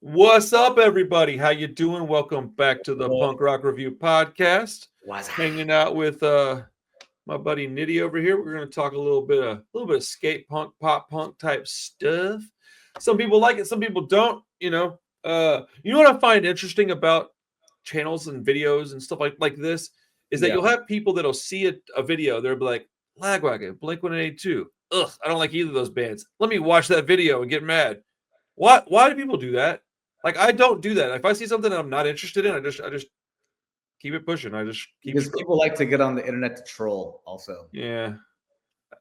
What's up, everybody? How you doing? Welcome back to the Punk Rock Review Podcast. Was Hanging out with my buddy Nitty over here. We're going to talk a little bit of skate punk, pop punk type stuff. Some people like it, some people don't. You know what I find interesting about channels and videos and stuff like this is that Yeah. you'll have people that'll see a video. They'll be like, Lagwagon, Blink 182. Ugh, I don't like either of those bands. Let me watch that video and get mad. What? Why do people do that? Like, I don't do that. If I see something that I'm not interested in, I just keep it pushing. I just keep Because scrolling. people like to get on the internet to troll also. Yeah.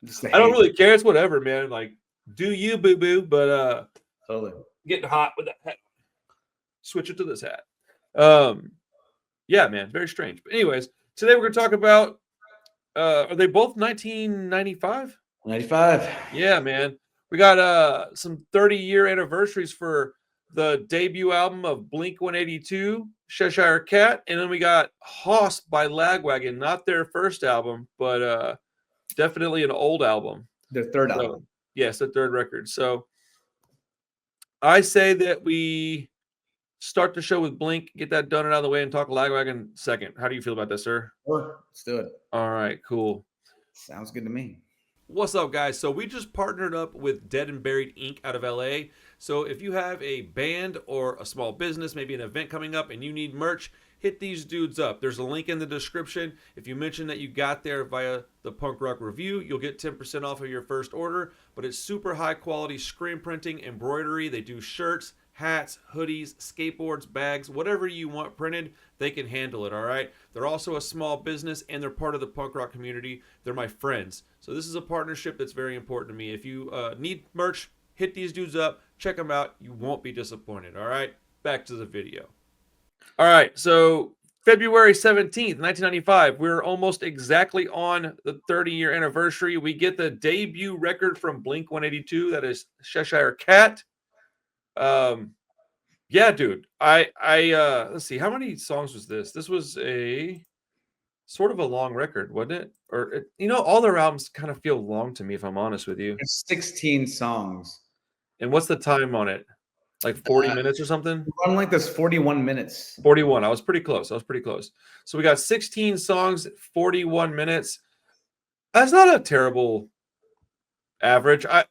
Just to I don't hate. really care. It's whatever, man. Like, do you, boo boo? But Totally. getting hot with that hat. Switch it to this hat. Yeah, man, very strange. But anyways, today we're gonna talk about are they both 1995? 95. Yeah, man. We got some 30-year anniversaries for the debut album of Blink 182, Cheshire Cat, and then we got Hoss by Lagwagon, not their first album, but definitely an old album. Their third album. Yes, the third record. So I say that we start the show with Blink, get that done and out of the way, and talk Lagwagon second. How do you feel about that, sir? Sure. Let's do it. All right, cool. Sounds good to me. What's up, guys? So we just partnered up with Dead and Buried Inc. out of LA. So if you have a band or a small business, maybe an event coming up, and you need merch, hit these dudes up. There's a link in the description. If you mention that you got there via the Punk Rock Review, you'll get 10% off of your first order. But it's super high quality screen printing, embroidery. They do shirts, hats, hoodies, skateboards, bags, whatever you want printed, they can handle it, all right? They're also a small business, and they're part of the punk rock community. They're my friends. So this is a partnership that's very important to me. If you need merch, hit these dudes up. Check them out. You won't be disappointed, all right? Back to the video. All right, so February 17th, 1995, we're almost exactly on the 30-year anniversary. We get the debut record from Blink 182, that is Cheshire Cat. Yeah, dude. I let's see, how many songs was this? This was a sort of a long record, wasn't it? Or all their albums kind of feel long to me, if I'm honest with you. There's 16 songs. And what's the time on it? Like 40 minutes or something? Run like this 41 minutes. 41. I was pretty close. So we got 16 songs, 41 minutes. That's not a terrible average. I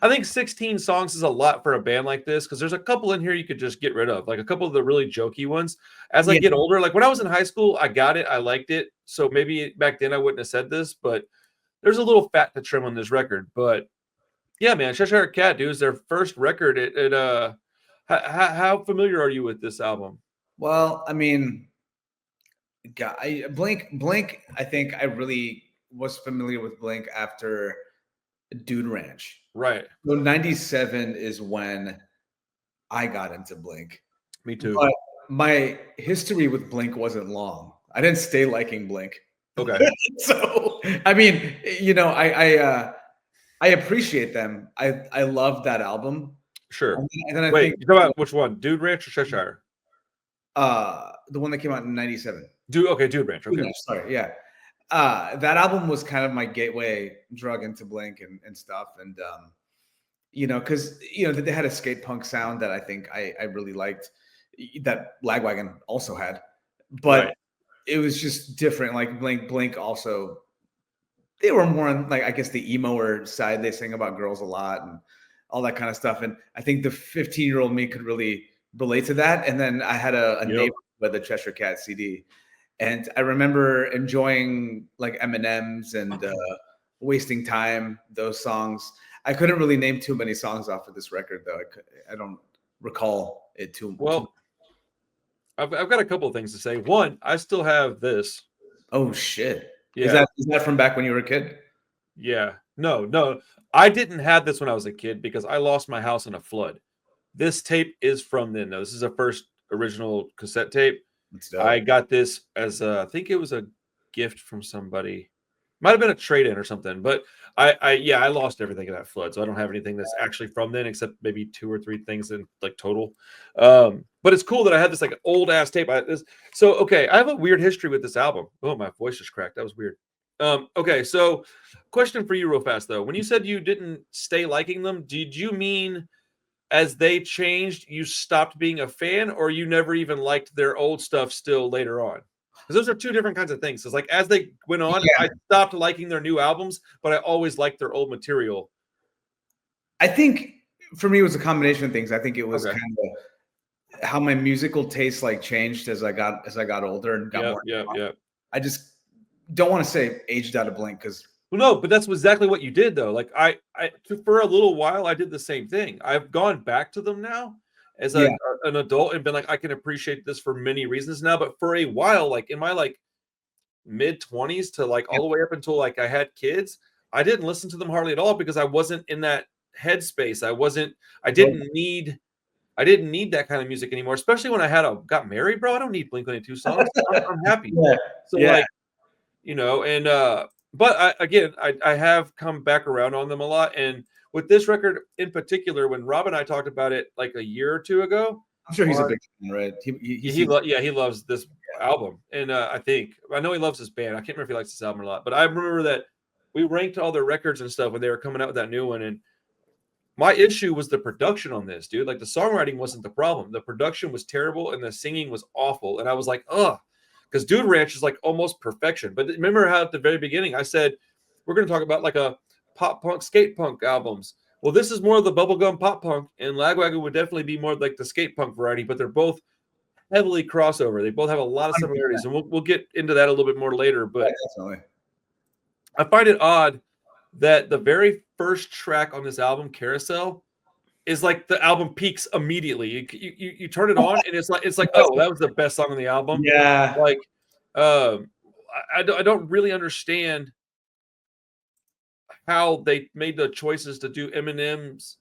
think 16 songs is a lot for a band like this, because there's a couple in here you could just get rid of, like a couple of the really jokey ones. As I get older, like when I was in high school, I got it, I liked it, so maybe back then I wouldn't have said this, but there's a little fat to trim on this record. But yeah, man, Cheshire Cat, dude, is their first record. How familiar are you with this album? Well, I mean, Blink, I think I really was familiar with Blink after Dude Ranch. Right. So 97 is when I got into Blink. Me too. But my history with Blink wasn't long. I didn't stay liking Blink. Okay. So I mean, I appreciate them. I love that album. Sure. And then I Wait, think you talking about which one? Dude Ranch or Cheshire? The one that came out in 97. Dude Ranch. Okay. Sorry, yeah. That album was kind of my gateway drug into Blink and stuff. And because they had a skate punk sound that I think I really liked, that Lagwagon also had. But right. It was just different. Like Blink also, they were more on, like, I guess, the emo side. They sang about girls a lot and all that kind of stuff. And I think the 15-year-old me could really relate to that. And then I had a neighbor with a Cheshire Cat CD. And I remember enjoying like M&M's and Wasting Time, those songs. I couldn't really name too many songs off of this record, though. I don't recall it too well. I've got a couple of things to say. One, I still have this. Oh shit! Yeah. Is that from back when you were a kid? Yeah. No. I didn't have this when I was a kid because I lost my house in a flood. This tape is from then, though. This is a first original cassette tape. I got this as I think it was a gift from somebody. Might have been a trade-in or something, but I lost everything in that flood, so I don't have anything that's actually from then except maybe 2 or 3 things in like total. But it's cool that I had this like old ass tape. Okay, I have a weird history with this album. Oh, my voice just cracked. That was weird. Okay, so question for you real fast though. When you said you didn't stay liking them, did you mean as they changed, you stopped being a fan, or you never even liked their old stuff still later on? Because those are two different kinds of things. It's like as they went on, Yeah. I stopped liking their new albums, but I always liked their old material. I think for me, it was a combination of things. I think it was Okay. kind of how my musical taste like changed as I got older and got more. Yeah. I just don't want to say aged out of Blink because Well, no, but that's exactly what you did, though. Like for a little while, I did the same thing. I've gone back to them now as yeah, an adult and been like, I can appreciate this for many reasons now. But for a while, like in my like mid-20s to like yeah, all the way up until like I had kids, I didn't listen to them hardly at all because I wasn't in that headspace. I totally. I didn't need that kind of music anymore, especially when got married, bro. I don't need Blink-182 songs. I'm happy. Yeah, So yeah. like, and but I have come back around on them a lot. And with this record in particular, when Rob and I talked about it like a year or two ago, I'm sure he's a on big fan, right? He seems he loves this album, and I know he loves his band. I can't remember if he likes this album or not, but I remember that we ranked all their records and stuff when they were coming out with that new one. And my issue was the production on this, dude. Like the songwriting wasn't the problem, the production was terrible, and the singing was awful. And I was like, ugh, because Dude Ranch is like almost perfection. But remember how at the very beginning I said we're going to talk about like a pop punk, skate punk albums. Well, this is more of the bubblegum pop punk, and Lagwagon would definitely be more like the skate punk variety, but they're both heavily crossover. They both have a lot of similarities, and we'll get into that a little bit more later. But definitely. I find it odd that the very first track on this album, Carousel, is like the album peaks immediately. You turn it on, and it's like oh, that was the best song on the album. Yeah. Like, I don't really understand how they made the choices to do Eminem's,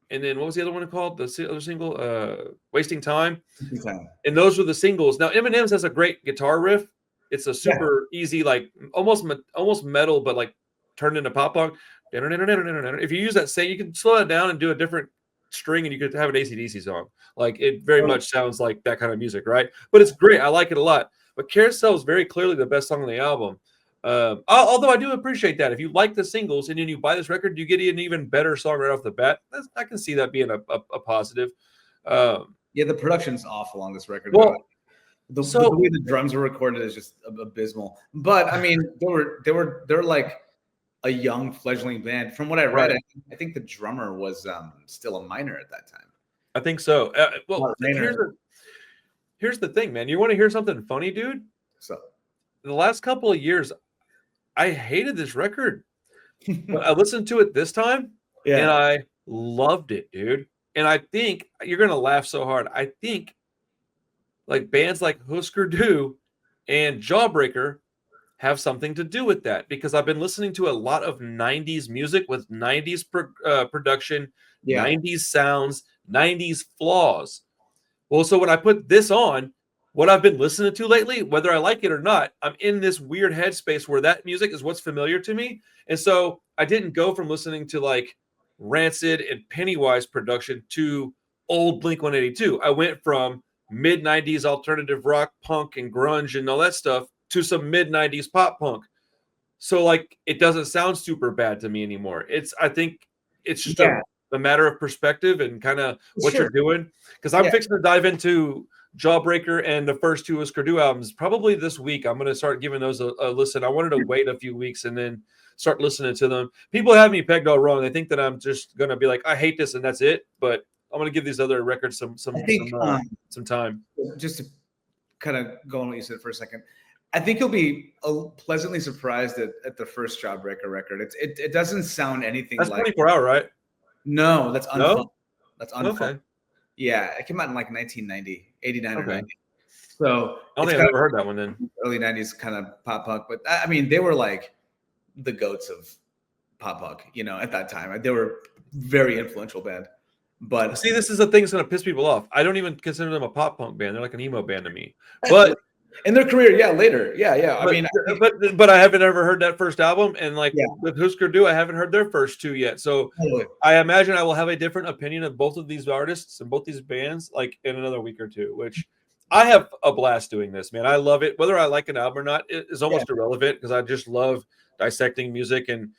and then what was the other one called? The other single, Wasting Time. And those were the singles. Now Eminem's has a great guitar riff. It's a super easy, like almost metal, but like turned into pop punk. If you use that same, you can slow it down and do a different string, and you could have an AC/DC song. Like it very much sounds like that kind of music, right? But it's great. I like it a lot. But Carousel is very clearly the best song on the album. Although I do appreciate that. If you like the singles and then you buy this record, you get an even better song right off the bat. I can see that being a positive. Yeah, the production's awful on this record. Well, the way the drums were recorded is just abysmal. But I mean, they're like a young fledgling band. From what I read, I think the drummer was still a minor at that time. I think so. Well, here's the thing, man. You want to hear something funny, dude? So the last couple of years, I hated this record. But I listened to it this time, and I loved it, dude. And I think you're gonna laugh so hard. I think like bands like Husker Du and Jawbreaker have something to do with that, because I've been listening to a lot of 90s music with 90s production, 90s sounds, 90s flaws. Well, so when I put this on, what I've been listening to lately, whether I like it or not, I'm in this weird headspace where that music is what's familiar to me. And so I didn't go from listening to like Rancid and Pennywise production to old Blink-182. I went from mid-90s alternative rock, punk, and grunge and all that stuff to some mid-90s pop punk. So like it doesn't sound super bad to me anymore. I think it's just a matter of perspective and kind of what you're doing. Because I'm fixing to dive into Jawbreaker and the first two Husker Du albums probably this week. I'm going to start giving those a listen. I wanted to wait a few weeks and then start listening to them. People have me pegged all wrong. They think that I'm just going to be like, I hate this and that's it. But I'm going to give these other records some time. Just to kind of go on what you said for a second, I think you'll be pleasantly surprised at the first Jawbreaker record. It doesn't sound anything that's like 24 Hour, right? No, that's unfun. No? That's unfun. Okay. Yeah, it came out in like 1990, 89 or 90. So I don't think I've ever heard that one then. Early 90s kind of pop punk. But I mean, they were like the goats of pop punk, at that time. They were a very influential band. But see, this is the thing that's going to piss people off. I don't even consider them a pop punk band. They're like an emo band to me. But in their career, later. Yeah. But, I mean, but I haven't ever heard that first album. And like with Husker Du, I haven't heard their first two yet. So I imagine I will have a different opinion of both of these artists and both these bands like in another week or two, which I have a blast doing this, man. I love it. Whether I like an album or not is almost irrelevant because I just love dissecting music. And,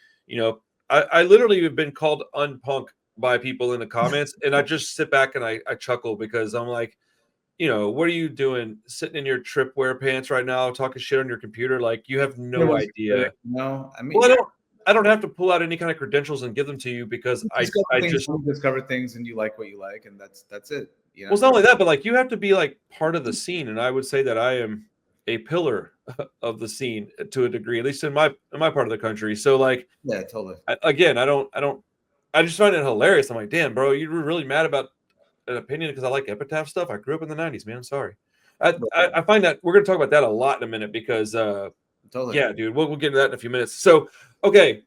I literally have been called unpunk by people in the comments, and I just sit back and I chuckle because I'm like, what are you doing sitting in your tripwear pants right now talking shit on your computer? Like, you have no idea. No, I mean, Well, I don't have to pull out any kind of credentials and give them to you because I just discover things and you like what you like, and that's it. Well, it's not only that, but like you have to be like part of the scene, and I would say that I am a pillar of the scene to a degree, at least in my part of the country. So like, yeah, totally. I just find it hilarious. I'm like, damn, bro, you were really mad about an opinion because I like Epitaph stuff. I grew up in the '90s, man. I'm sorry. I find that we're gonna talk about that a lot in a minute because totally. Yeah, dude, we'll get into that in a few minutes. So okay,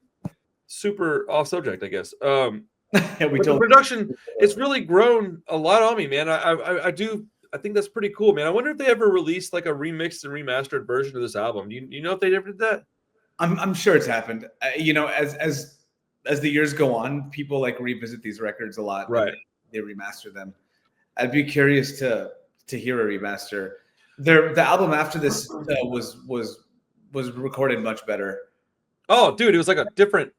super off subject, I guess. The production, it's really grown a lot on me, man. I think that's pretty cool, man. I wonder if they ever released like a remixed and remastered version of this album. You know if they ever did that? I'm sure it's happened. As the years go on, people like revisit these records a lot. Right. They remaster them. I'd be curious to hear a remaster. The album after this was recorded much better. Oh, dude, it was like a different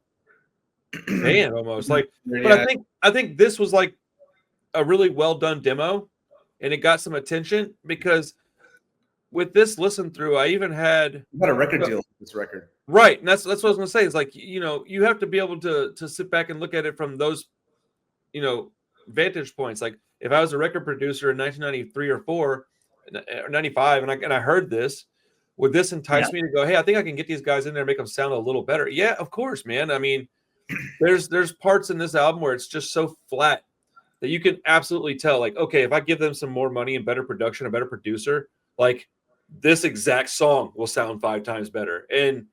band almost. Like, but yeah. I think this was like a really well done demo, and it got some attention because with this listen through, I even had a record deal with this record. Right, and that's what I was gonna say. It's like, you have to be able to sit back and look at it from those, vantage points. Like, if I was a record producer in 1993 or 4 or 95 and I heard this, would this entice me to go, hey, I think I can get these guys in there and make them sound a little better? Yeah, of course, man. I mean, there's parts in this album where it's just so flat that you can absolutely tell, like, okay, if I give them some more money and better production, a better producer, like this exact song will sound 5 times better. And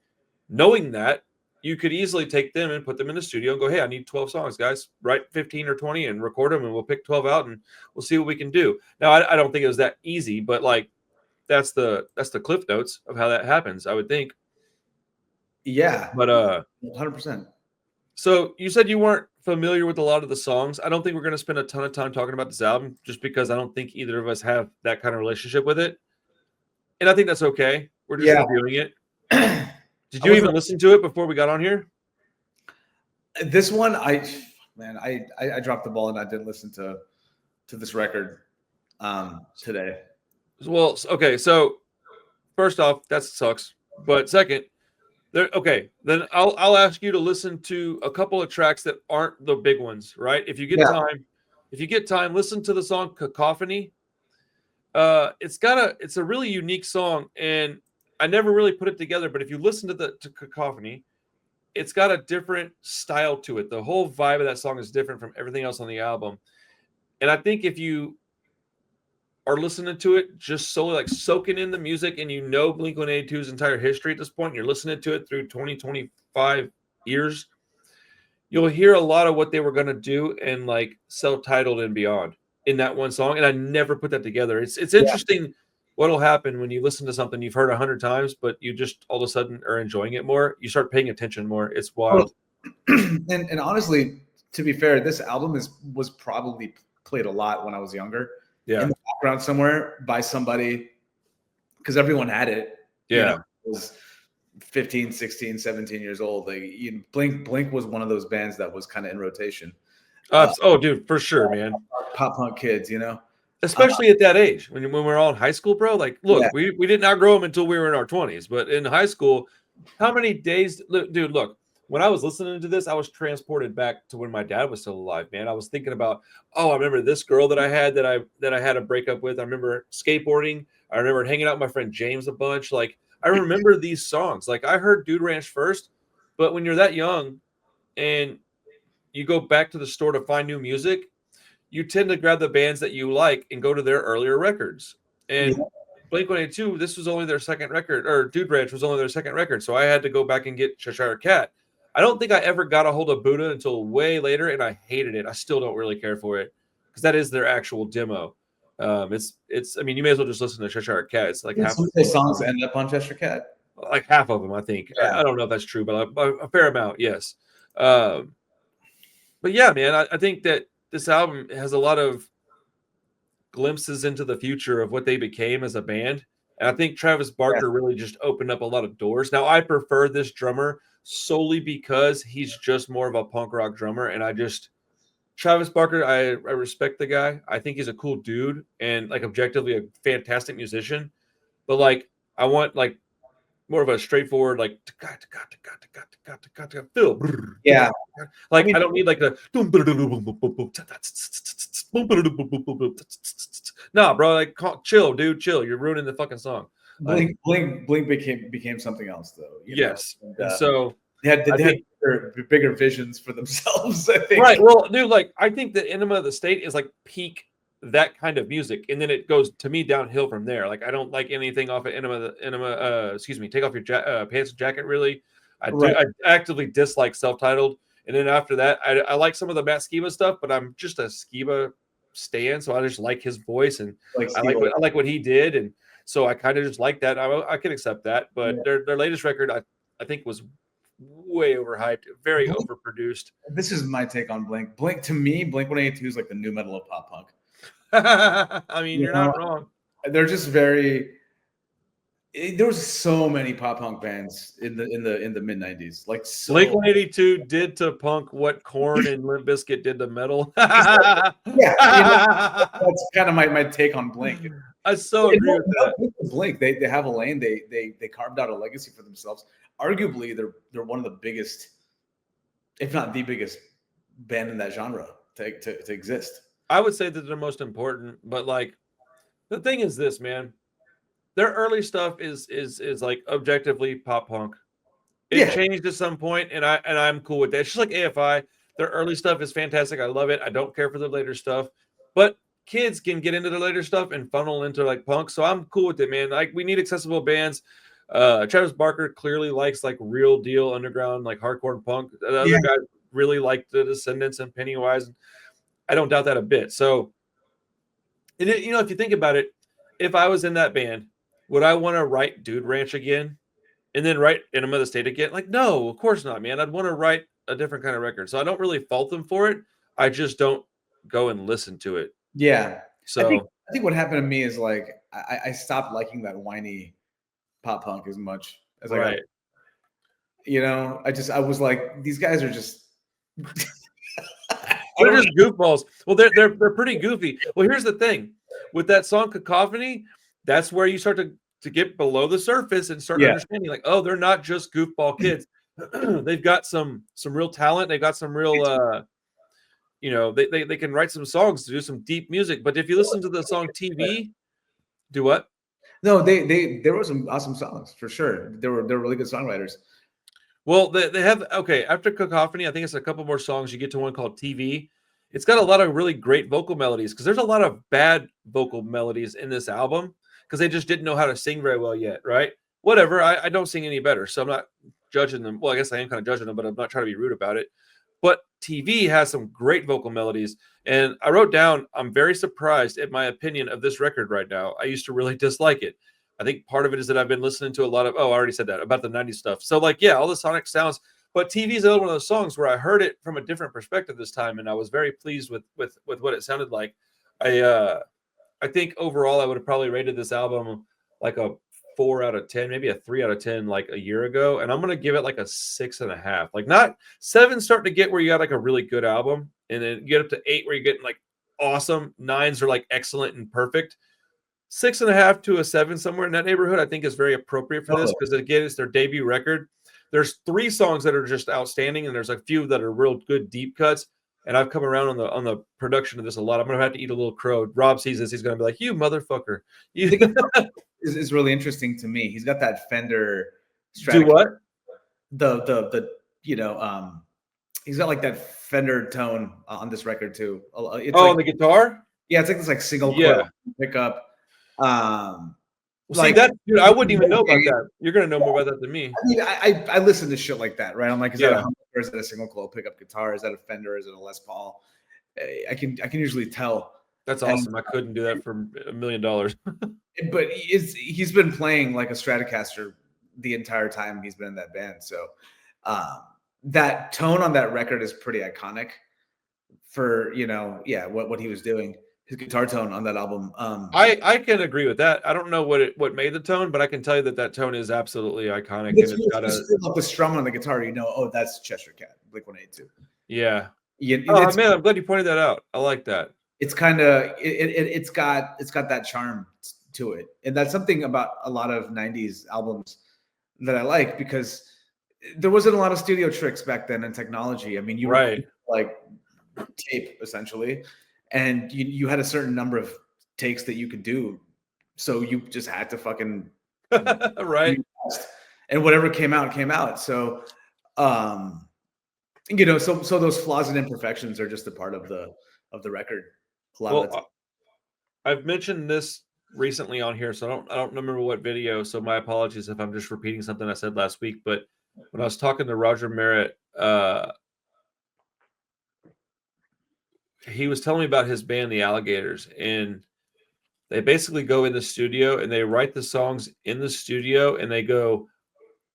knowing that, you could easily take them and put them in the studio and go, hey, I need 12 songs, guys. Write 15 or 20 and record them, and we'll pick 12 out and we'll see what we can do. Now, I don't think it was that easy, but like that's the cliff notes of how that happens, I would think. Yeah. But 100%. So you said you weren't familiar with a lot of the songs. I don't think we're going to spend a ton of time talking about this album just because I don't think either of us have that kind of relationship with it. And I think that's okay. We're just reviewing it. Did you even listen to it before we got on here? This one, I dropped the ball and I didn't listen to this record today. Well, okay. So first off, that sucks. But second, then I'll ask you to listen to a couple of tracks that aren't the big ones, right? If you get time, listen to the song Cacophony. It's a really unique song, and I never really put it together, but if you listen to Cacophony, it's got a different style to it. The whole vibe of that song is different from everything else on the album. And I think if you are listening to it just solely like soaking in the music and Blink-182's entire history at this point, and you're listening to it through 25 years, you'll hear a lot of what they were going to do and like Self-Titled and Beyond in that one song. And I never put that together. It's interesting what'll happen when you listen to something you've heard 100 times, but you just all of a sudden are enjoying it more. You start paying attention more. It's wild. And honestly, to be fair, this album was probably played a lot when I was younger. Yeah. In the background somewhere by somebody, because everyone had it. Yeah. It was 15, 16, 17 years old. Like, Blink was one of those bands that was kind of in rotation. Dude, for sure, man. Pop punk kids, Especially at that age, when we're all in high school, bro. Like, look, we didn't outgrow them until we were in our 20s. But in high school, how many days, dude, look, when I was listening to this, I was transported back to when my dad was still alive, man. I was thinking about, I remember this girl that I had that I had a breakup with. I remember skateboarding. I remember hanging out with my friend James a bunch. Like, I remember these songs. Like, I heard Dude Ranch first, but when you're that young and you go back to the store to find new music, you tend to grab the bands that you like and go to their earlier records. And Blink-182, this was only their second record, or Dude Ranch was only their second record. So I had to go back and get Cheshire Cat. I don't think I ever got a hold of Buddha until way later, and I hated it. I still don't really care for it because that is their actual demo. It's. I mean, you may as well just listen to Cheshire Cat. It's like half of the songs end up on Cheshire Cat. Like half of them, I think. I don't know if that's true, but a fair amount, yes. But yeah, man, I think that this album has a lot of glimpses into the future of what they became as a band. And I think Travis Barker really just opened up a lot of doors. Now, I prefer this drummer solely because he's just more of a punk rock drummer. And Travis Barker, I respect the guy. I think he's a cool dude and like objectively a fantastic musician. But like I want like more of a straightforward like Phil. Yeah, I Like mean, I don't need like the nah, bro. Like chill, dude, chill. You're ruining the fucking song. Like Blink became something else, though. You know, yes, and, and so I they had think bigger visions for themselves. I think. right. Well, dude, like I think the Enema of the State is like peak that kind of music, and then it goes to me downhill from there. Like I don't like anything off of Enema. Excuse me. Take off your pants and jacket. Really, I do. Right. I actively dislike self-titled, and then after that, I like some of the Matt Skiba stuff, but I'm just a Skiba stan, so I just like his voice, and Like I Steve. like what he did, and so I kind of just like that. I can accept that, but Yeah. their latest record, I think was way overhyped, very overproduced. This is my take on Blink. Blink to me, Blink 182 is like the new metal of pop punk. I mean, You you're know, not wrong. they're just very. There was so many pop punk bands in the mid 90s. Like Blink so. 182 did to punk what Korn and Limp Bizkit did to metal. Yeah, that's kind of my take on Blink. I so agree with that. Blink, they have a lane. They carved out a legacy for themselves. Arguably, they're one of the biggest, if not the biggest, band in that genre to exist. I would say that they're most important, but like the thing is this, man. Their early stuff is like objectively pop punk. It changed at some point, and I'm cool with that. It's just like AFI. Their early stuff is fantastic. I love it. I don't care for the later stuff, but kids can get into the later stuff and funnel into like punk. So I'm cool with it, man. Like we need accessible bands. Travis Barker clearly likes like real deal underground, like hardcore and punk. The other guys really like the Descendants and Pennywise. I don't doubt that a bit. So, you know, if you think about it, if I was in that band, would I want to write Dude Ranch again? And then write Enema of the State again? Like, no, of course not, man. I'd want to write a different kind of record. So I don't really fault them for it. I just don't go and listen to it. Yeah. So I think what happened to me is like I stopped liking that whiny pop punk as much as I got. You know, I was like, these guys are just they're just goofballs. Well, they're pretty goofy. Well, here's the thing. With that song Cacophony, that's where you start to get below the surface and start understanding like, oh, they're not just goofball kids. They've got some real talent. They've got some real you know, they can write some songs to do some deep music. But if you listen to the song TV, do what? No, there were some awesome songs for sure. They were really good songwriters. Well, they have after Cacophony, I think it's a couple more songs. You get to one called TV. It's got a lot of really great vocal melodies because there's a lot of bad vocal melodies in this album because they just didn't know how to sing very well yet, right? Whatever. I don't sing any better, so I'm not judging them. Well, I guess I am kind of judging them, but I'm not trying to be rude about it. But TV has some great vocal melodies. And I wrote down, I'm very surprised at my opinion of this record right now. I used to really dislike it. I think part of it is that I've been listening to a lot of, I already said that, about the 90s stuff. So, like, yeah, all the sonic sounds. But TV is another one of those songs where I heard it from a different perspective this time, and I was very pleased with what it sounded like. I think overall I would have probably rated this album like a 4 out of 10, maybe a 3 out of 10 like a year ago. And I'm going to give it like a 6.5. Like not 7 starting to get where you got like a really good album. And then you get up to 8 where you're getting like awesome. 9s are like excellent and perfect. 6.5 to a 7 somewhere in that neighborhood, I think is very appropriate for this because again, it's their debut record. There's 3 songs that are just outstanding, and there's a few that are real good deep cuts. And I've come around on the production of this a lot. I'm gonna have to eat a little crow. Rob sees this, he's gonna be like, "You motherfucker!" Is really interesting to me. He's got that Fender. Do what? The he's got like that Fender tone on this record too. It's on the guitar. Yeah, it's like this like single coil pickup. See that, dude, I wouldn't even know about that. You're gonna know more about that than me. I mean, I listen to shit like that, right? I'm like, is that a Hummer, or is that a single coil pickup guitar? Is that a Fender? Is it a Les Paul? I can usually tell. That's awesome. I couldn't do that for $1 million. But he's been playing like a Stratocaster the entire time he's been in that band. So that tone on that record is pretty iconic for, what he was doing. His guitar tone on that album. I can agree with that. I don't know what made the tone, but I can tell you that tone is absolutely iconic. It's got the strum on the guitar. Oh, that's Cheshire Cat, Blink 182. Yeah. Oh man, I'm glad you pointed that out. I like that. It's kind of it's got that charm to it, and that's something about a lot of 90s albums that I like, because there wasn't a lot of studio tricks back then in technology. I mean, you Right. recorded like tape essentially, and you had a certain number of takes that you could do, so you just had to fucking right. and whatever came out. So you know, so those flaws and imperfections are just a part of the record a lot of the time. Well, I've mentioned this recently on here, so I don't remember what video. So my apologies if I'm just repeating something I said last week. But when I was talking to Roger Merritt, he was telling me about his band, the Alligators, and they basically go in the studio and they write the songs in the studio, and they go,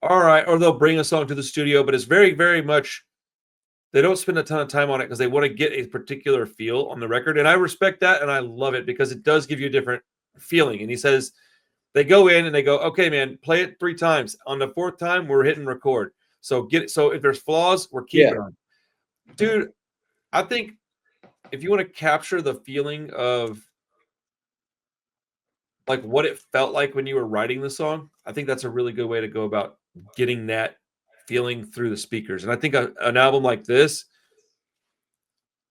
all right, or they'll bring a song to the studio, but it's very, very much, they don't spend a ton of time on it because they want to get a particular feel on the record. And I respect that and I love it because it does give you a different feeling. And he says they go in and they go, okay, man, play it 3 times. On the 4th time, we're hitting record. So get it. So if there's flaws, we're keeping them. Dude, I think if you want to capture the feeling of like what it felt like when you were writing the song, I think that's a really good way to go about getting that feeling through the speakers. And I think an album like this,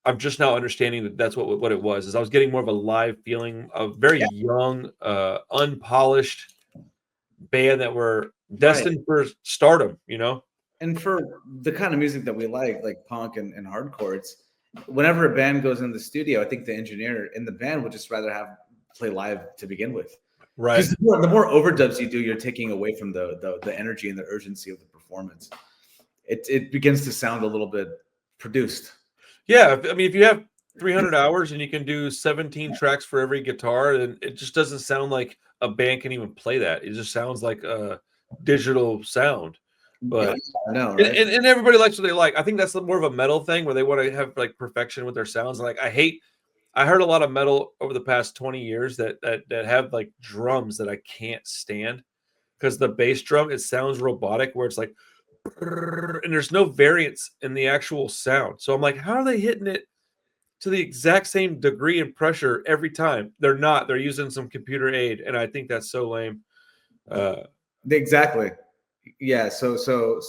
I'm just now understanding that that's what it was. Is I was getting more of a live feeling of very young, unpolished band that were destined for stardom, you know? And for the kind of music that we like punk and hardcore, it's whenever a band goes in the studio, I think the engineer in the band would just rather have play live to begin with. Right. Because the more overdubs you do, you're taking away from the energy and the urgency of the performance. It begins to sound a little bit produced. Yeah, I mean, if you have 300 hours and you can do 17 tracks for every guitar, then it just doesn't sound like a band can even play that. It just sounds like a digital sound. But I know, right? and everybody likes what they like. I think that's more of a metal thing where they want to have like perfection with their sounds. Like I heard a lot of metal over the past 20 years that have like drums that I can't stand, because the bass drum, it sounds robotic where it's like, and there's no variance in the actual sound. So I'm like, how are they hitting it to the exact same degree and pressure every time? They're not. They're using some computer aid, and I think that's so lame. Exactly. Yeah. So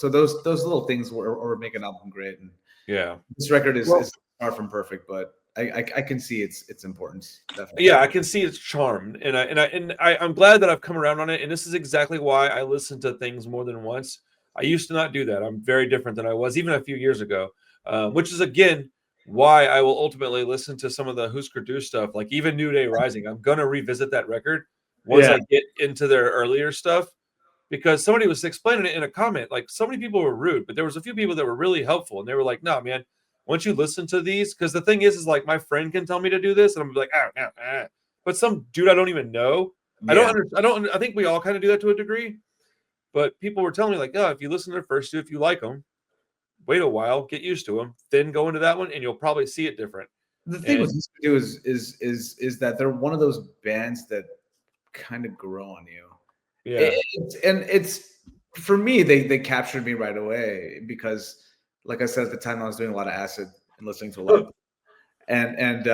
those little things were make an album great. And yeah, this record is far from perfect, but I can see its importance. Definitely. Yeah, I can see its charm, and I'm glad that I've come around on it. And this is exactly why I listen to things more than once. I used to not do that. I'm very different than I was even a few years ago, which is again why I will ultimately listen to some of the Husker Du stuff, like even New Day Rising. I'm gonna revisit that record once I get into their earlier stuff, because somebody was explaining it in a comment. Like, so many people were rude, but there was a few people that were really helpful, and they were like, "No, man, once you listen to these," because the thing is like my friend can tell me to do this, and I'm like, but some dude I don't even know, I think we all kind of do that to a degree. But people were telling me like, "Oh, if you listen to the first 2, if you like them, wait a while, get used to them, then go into that one, and you'll probably see it different." The thing with Husker Du is that they're one of those bands that kind of grow on you. Yeah. It's for me, they captured me right away, because like I said, at the time I was doing a lot of acid and listening to a lot of, and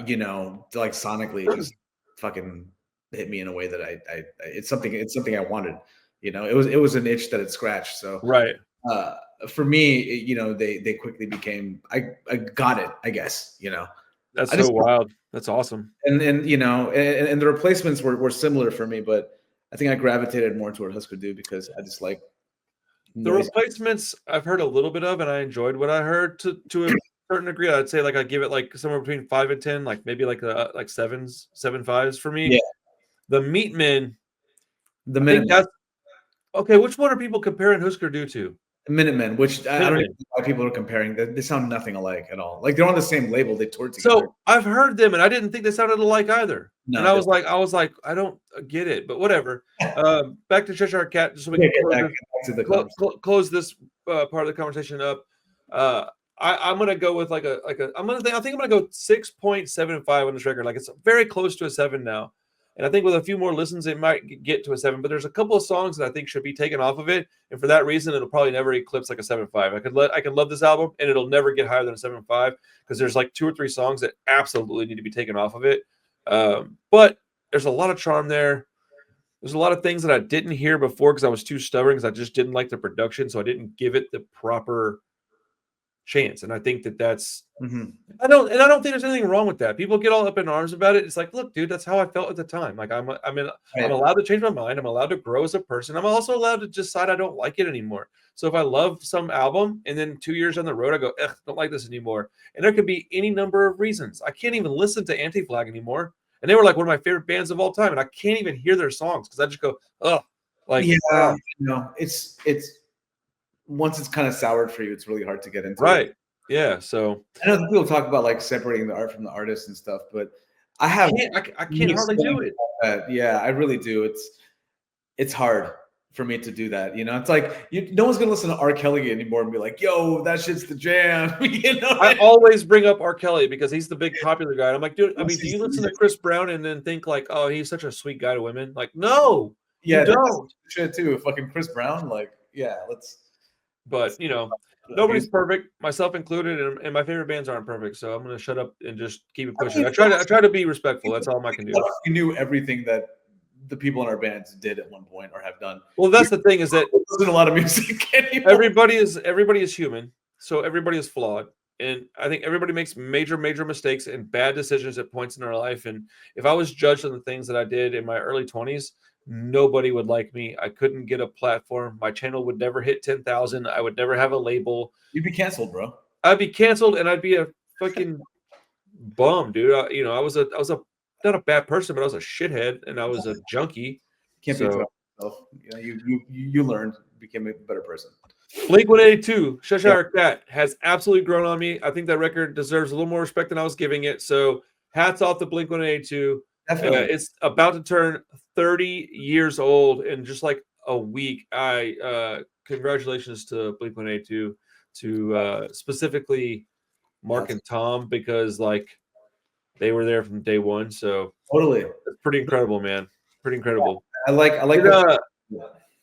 you know, like sonically it just fucking hit me in a way that I it's something I wanted. You know, it was an itch that it scratched. So right. For me, you know, they quickly became I got it, I guess, you know. That's so wild. That's awesome. And you know, and the replacements were similar for me, but I think I gravitated more toward Husker Du because I just like the replacements. I've heard a little bit of, and I enjoyed what I heard to a certain degree. I'd say like I give it like somewhere between 5 and 10, like maybe like 7.5s for me. Yeah. The Meatmen, The I think that's okay. Which one are people comparing Husker Du to? Minutemen, which I don't know why people are comparing. They sound nothing alike at all. Like they're on the same label. They toured together. So I've heard them, and I didn't think they sounded alike either. No, and I was like, I don't get it, but whatever. Back to Cheshire Cat, just so we can close this part of the conversation up. I'm gonna go with I think I'm gonna go 6.75 on this record. Like it's very close to a 7 now. And I think with a few more listens, it might get to a 7. But there's a couple of songs that I think should be taken off of it, and for that reason, it'll probably never eclipse like a 7.5. I could love this album, and it'll never get higher than a 7.5 because there's like 2 or 3 songs that absolutely need to be taken off of it. But there's a lot of charm there. There's a lot of things that I didn't hear before because I was too stubborn because I just didn't like the production, so I didn't give it the proper chance. And I think that's I don't think there's anything wrong with that. People get all up in arms about it. It's like, look, dude, that's how I felt at the time. Like I'm allowed to change my mind. I'm allowed to grow as a person. I'm also allowed to decide I don't like it anymore. So if I love some album and then 2 years down the road I go, don't like this anymore. And there could be any number of reasons. I can't even listen to Anti-Flag anymore. And they were like one of my favorite bands of all time, and I can't even hear their songs because I just go, ugh. Like, it's once it's kind of soured for you, it's really hard to get into. Right. Yeah. So I know people talk about like separating the art from the artist and stuff, but I can't hardly do it. Yeah, I really do. It's hard for me to do that. It's like no one's gonna listen to R. Kelly anymore and be like, "Yo, that shit's the jam." I always bring up R. Kelly because he's the big popular guy. And I'm like, dude, do you listen to Chris Brown and then think like, oh, he's such a sweet guy to women? Like, no, yeah, you don't. Shit too. Fucking Chris Brown, like, yeah, let's. But nobody's perfect, myself included, and my favorite bands aren't perfect. So I'm gonna shut up and just keep it pushing. I try to be respectful. That's all I can do. We knew everything that the people in our bands did at one point or have done. Well, that's the thing is that there's a lot of music anymore. Everybody is human, so everybody is flawed, and I think everybody makes major mistakes and bad decisions at points in their life. And if I was judged on the things that I did in my early 20s, nobody would like me. I couldn't get a platform. My channel would never hit 10,000. I would never have a label. You'd be canceled, bro. I'd be canceled, and I'd be a fucking bum, dude. I was not a bad person, but I was a shithead, and I was a junkie. Can't be yourself. You learned, became a better person. Blink-182, Cheshire Cat has absolutely grown on me. I think that record deserves a little more respect than I was giving it. So hats off to Blink-182. It's about to turn 30 years old in just like a week. Congratulations to Blink-182, to specifically Mark and Tom, because like they were there from day one. So totally, it's pretty incredible, man. Pretty incredible. I like that.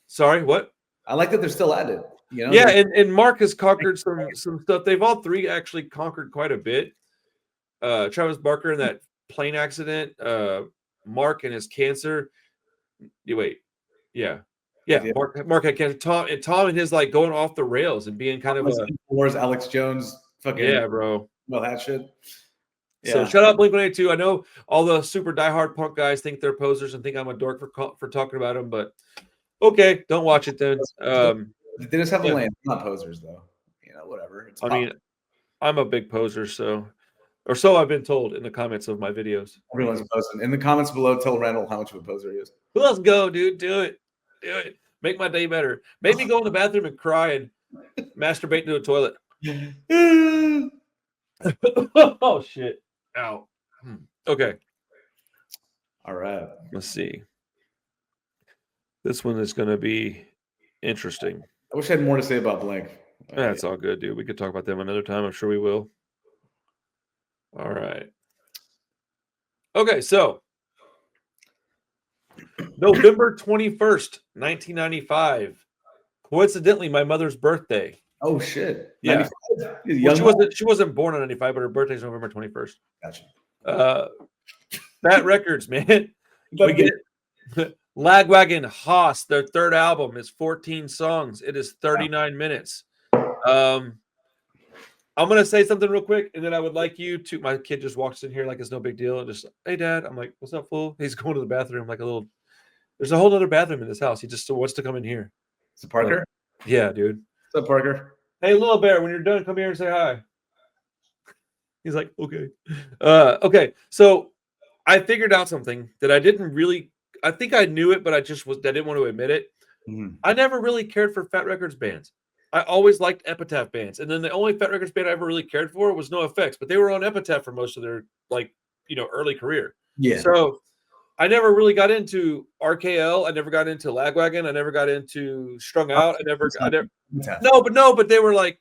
Sorry, what? I like that they're still at it. Yeah, and Mark has conquered some stuff. They've all three actually conquered quite a bit. Travis Barker in that plane accident, Mark and his cancer. Yeah. Mark had cancer. Tom and his like going off the rails and being kind of where's Alex Jones? Fucking bro. Well, that shit. Yeah. So shout out Blink-182. I know all the super diehard punk guys think they're posers and think I'm a dork for talking about them, but okay, don't watch it then. They just have a lane. Not posers though. Whatever. I'm a big poser, so I've been told in the comments of my videos. Everyone's posting. In the comments below, tell Randall how much of a poser he is. Let's go, dude. Do it. Make my day better. Maybe go in the bathroom and cry and masturbate into a toilet. Oh shit. Ow. Okay. All right. Let's see. This one is going to be interesting. I wish I had more to say about Blink. That's all good, dude. We could talk about them another time. I'm sure we will. All right. Okay, so November 21st, 1995. Coincidentally, my mother's birthday. Oh shit. Yeah. Well, she wasn't born on 95, but her birthday's November 21st. Gotcha. Fat Records, man. We get Lagwagon Haas, their third album is 14 songs. It is 39 minutes. I'm going to say something real quick, and then I would like you to, my kid just walks in here like it's no big deal. And just, hey, Dad. I'm like, what's up, fool? He's going to the bathroom like there's a whole other bathroom in this house. He just wants to come in here. Is it Parker? Yeah, dude. What's up, Parker? Hey, little bear, when you're done, come here and say hi. He's like, okay. Okay, so I figured out something that I didn't really, I think I knew it, but I didn't want to admit it. Mm-hmm. I never really cared for Fat Records bands. I always liked Epitaph bands. And then the only Fat Records band I ever really cared for was NoFX, but they were on Epitaph for most of their early career. Yeah. So I never really got into RKL. I never got into Lagwagon. I never got into Strung Out. But they were like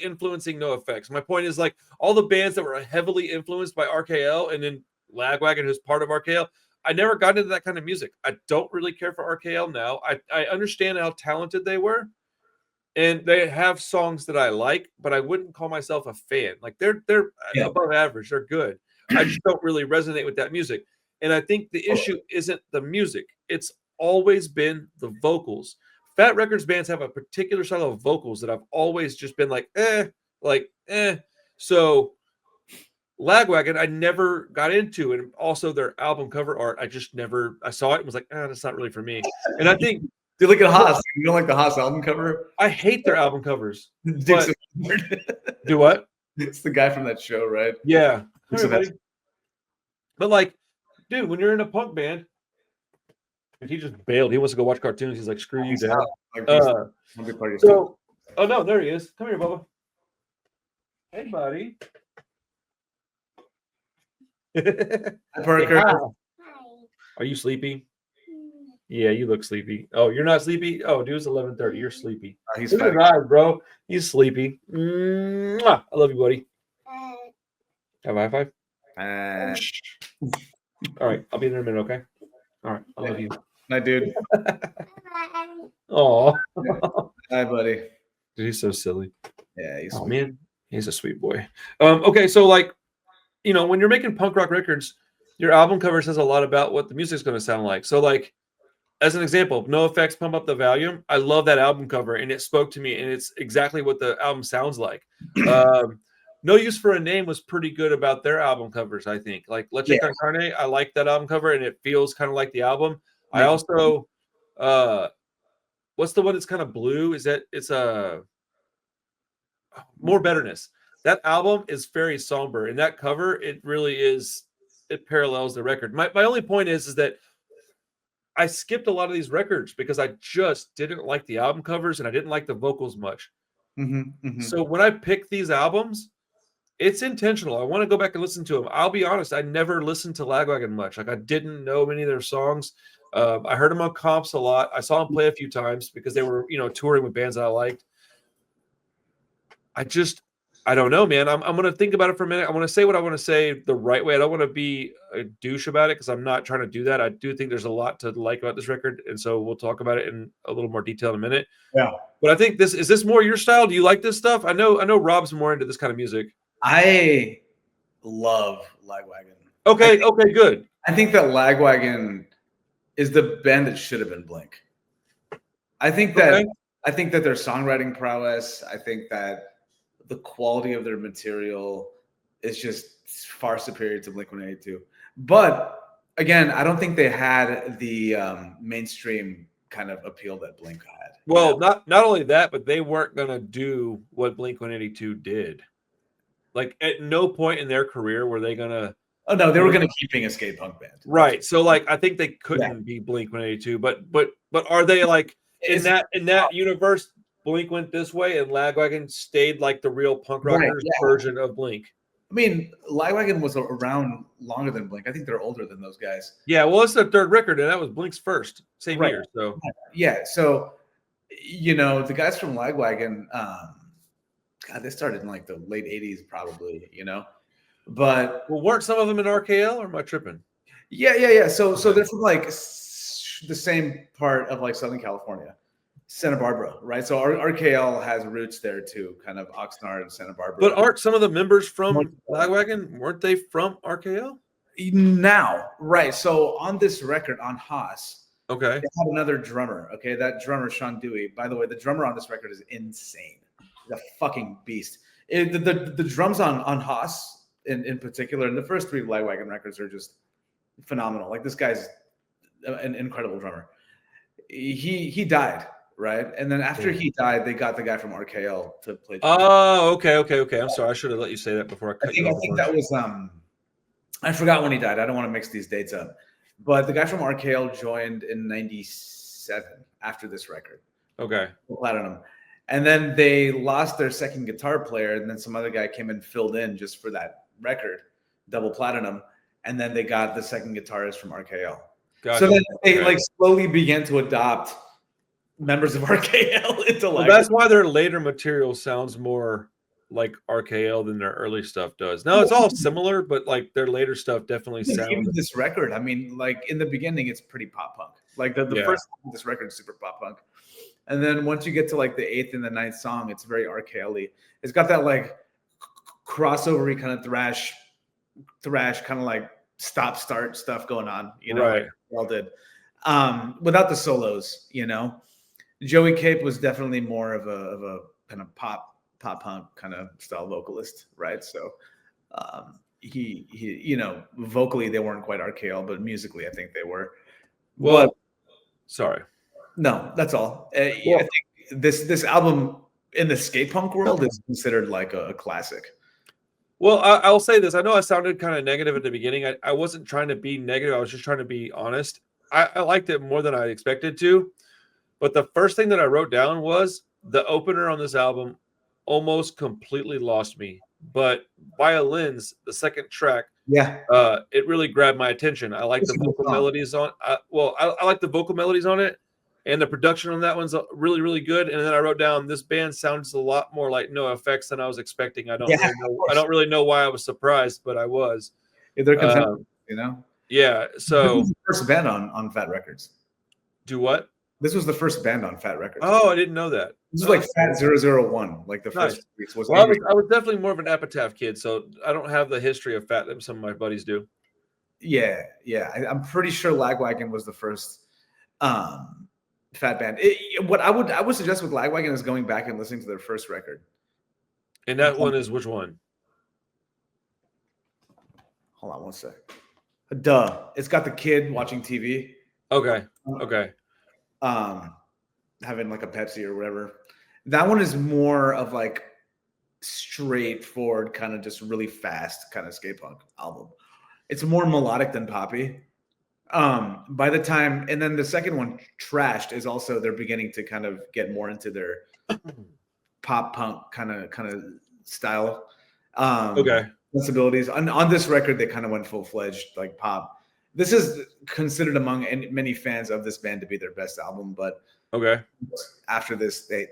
influencing NoFX. My point is like all the bands that were heavily influenced by RKL and then Lagwagon, who's part of RKL, I never got into that kind of music. I don't really care for RKL now. I understand how talented they were, and they have songs that I like, but I wouldn't call myself a fan. Like they're Yeah. above average. They're good. I just don't really resonate with that music. And I think the issue isn't the music. It's always been the vocals. Fat Records bands have a particular style of vocals that I've always just been like, eh. So Lagwagon, I never got into, and also their album cover art, I saw it and was like, that's not really for me. And I think, Do you look at Haas? You don't like the Haas album cover? I hate their album covers. Dixon. Do what? It's the guy from that show, right? Yeah. Dixon has- But like, dude, when you're in a punk band, and he just bailed. He wants to go watch cartoons. He's like, screw you, Dad. Oh no, there he is. Come here, Bubba. Hey, buddy. Hi, Parker. Hi. Are you sleepy? Yeah, you look sleepy. Oh, you're not sleepy? Oh, dude, it's 11:30. You're sleepy. He's Look at his eyes, bro. He's sleepy. Mwah. I love you, buddy. Have a high five? All right, I'll be there in a minute, okay? All right, I love you. Hi, dude. Oh, Hi, buddy. dude, he's so silly. Yeah, he's Oh man, he's a sweet boy. Okay, so like, when you're making punk rock records, your album cover says a lot about what the music's going to sound like. So like, as an example, No Effects, Pump Up the Volume. I love that album cover, and it spoke to me, and it's exactly what the album sounds like. No Use for a Name was pretty good about their album covers, I think. Like Leche Con Carne, I like that album cover, and it feels kind of like the album. I also, what's the one that's kind of blue? It's a More Betterness. That album is very somber, and that cover, it really is, it parallels the record. My only point is that I skipped a lot of these records because I just didn't like the album covers and I didn't like the vocals much. So when I pick these albums, it's intentional. I want to go back and listen to them. I'll be honest, I never listened to Lagwagon much. Like I didn't know many of their songs. I heard them on comps a lot. I saw them play a few times because they were, touring with bands that I liked. I don't know, man. I'm going to think about it for a minute. I want to say what I want to say the right way. I don't want to be a douche about it because I'm not trying to do that. I do think there's a lot to like about this record, and so we'll talk about it in a little more detail in a minute. Yeah. But I think is this more your style? Do you like this stuff? I know Rob's more into this kind of music. I love Lagwagon. Okay, good. I think that Lagwagon is the band that should have been Blink. I think that their songwriting prowess, I think that the quality of their material is just far superior to Blink-182. But again, I don't think they had the mainstream kind of appeal that Blink had. Well, not only that, but they weren't going to do what Blink-182 did. Like at no point in their career were they going to. Oh no, they were going to keep being a skate punk band. Right. So like I think they couldn't be Blink-182, but are they like in that universe? Blink went this way, and Lagwagon stayed like the real punk rockers version of Blink. I mean, Lagwagon was around longer than Blink. I think they're older than those guys. Yeah, well, it's their third record, and that was Blink's first, same year. So yeah, so the guys from Lagwagon, God, they started in like the late '80s, probably. But weren't some of them in RKL, or am I tripping? Yeah. So they're from like the same part of like Southern California. Santa Barbara, right? So RKL has roots there too, kind of Oxnard and Santa Barbara. But aren't some of the members from Lagwagon, weren't they from RKL? Now, right. So on this record, on Haas, they had another drummer. Okay, that drummer, Sean Dewey. By the way, the drummer on this record is insane. He's a fucking beast. The drums on Haas in particular, and the first three Lagwagon records are just phenomenal. Like this guy's an incredible drummer. He died. Right, and then after he died, they got the guy from RKL to play. Oh, okay. I'm sorry. I should have let you say that before I cut you off. I think that was I forgot when he died. I don't want to mix these dates up, but the guy from RKL joined in '97 after this record. Okay, Platinum, and then they lost their second guitar player, and then some other guy came and filled in just for that record, double platinum, and then they got the second guitarist from RKL. Gotcha. So then they like slowly began to adopt members of RKL into that's why their later material sounds more like RKL than their early stuff does. Now it's all similar, but like their later stuff definitely sounds. Even this record, I mean, like in the beginning, it's pretty pop punk. Like the Yeah. first half of this record is super pop punk, and then once you get to like the 8th and the 9th song, it's very RKL-y. It's got that like crossover-y kind of thrash, kind of like stop start stuff going on. You know, Right. like they all did, without the solos. You know, Joey Cape was definitely more of a kind of pop punk kind of style vocalist, right? So he you know, vocally they weren't quite RKL, but musically I think they were. Well, But sorry. no, that's all. I Well, think this album in the skate punk world is considered like a classic. Well, I'll say this. I know I sounded kind of negative at the beginning. I wasn't trying to be negative. I was just trying to be honest. I liked it more than I expected to. But the first thing that I wrote down was the opener on this album almost completely lost me. But Violins, the second track, Yeah, it really grabbed my attention. I like it's the a good vocal song. melodies on. I like the vocal melodies on it, and the production on that one's really, really good. And then I wrote down this band sounds a lot more like No Effects than I was expecting. I don't really know why I was surprised, but I was. They're contemporary, you know. Yeah. This So was the first band on Fat Records. do what? This was the first band on Fat Records. Oh, I didn't know that. This is like Fat 001, like the Nice. first weeks was. Well, I was definitely more of an Epitaph kid, so I don't have the history of Fat that some of my buddies do. Yeah. I'm pretty sure Lagwagon was the first Fat band. What I would suggest with Lagwagon is going back and listening to their first record. And that one is which one? Hold on one sec. Duh. It's got the kid watching TV. Okay. Having like a Pepsi or whatever. That one is more of like straightforward, kind of just really fast kind of skate punk album. It's more melodic than poppy. By the time, and then the second one, Trashed, is also they're beginning to kind of get more into their pop punk kind of style. Sensibilities. On this record, they kind of went full fledged like pop. This is considered among many fans of this band to be their best album, but after this, they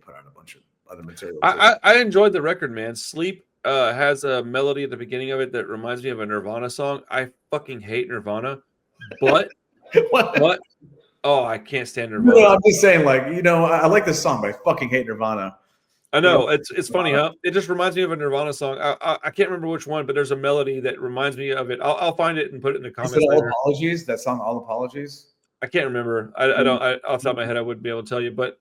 put out a bunch of other material. I enjoyed the record, man. Sleep has a melody at the beginning of it that reminds me of a Nirvana song. I fucking hate Nirvana, but what? Oh, I can't stand Nirvana. No, I'm just saying, like, you know, I like this song, but I fucking hate Nirvana. I know it's funny, huh? It just reminds me of a Nirvana song. I can't remember which one, but there's a melody that reminds me of it. I'll find it and put it in the comments. Is it All Apologies? That song, All Apologies. I can't remember. I don't. Off the top of my head, I wouldn't be able to tell you. But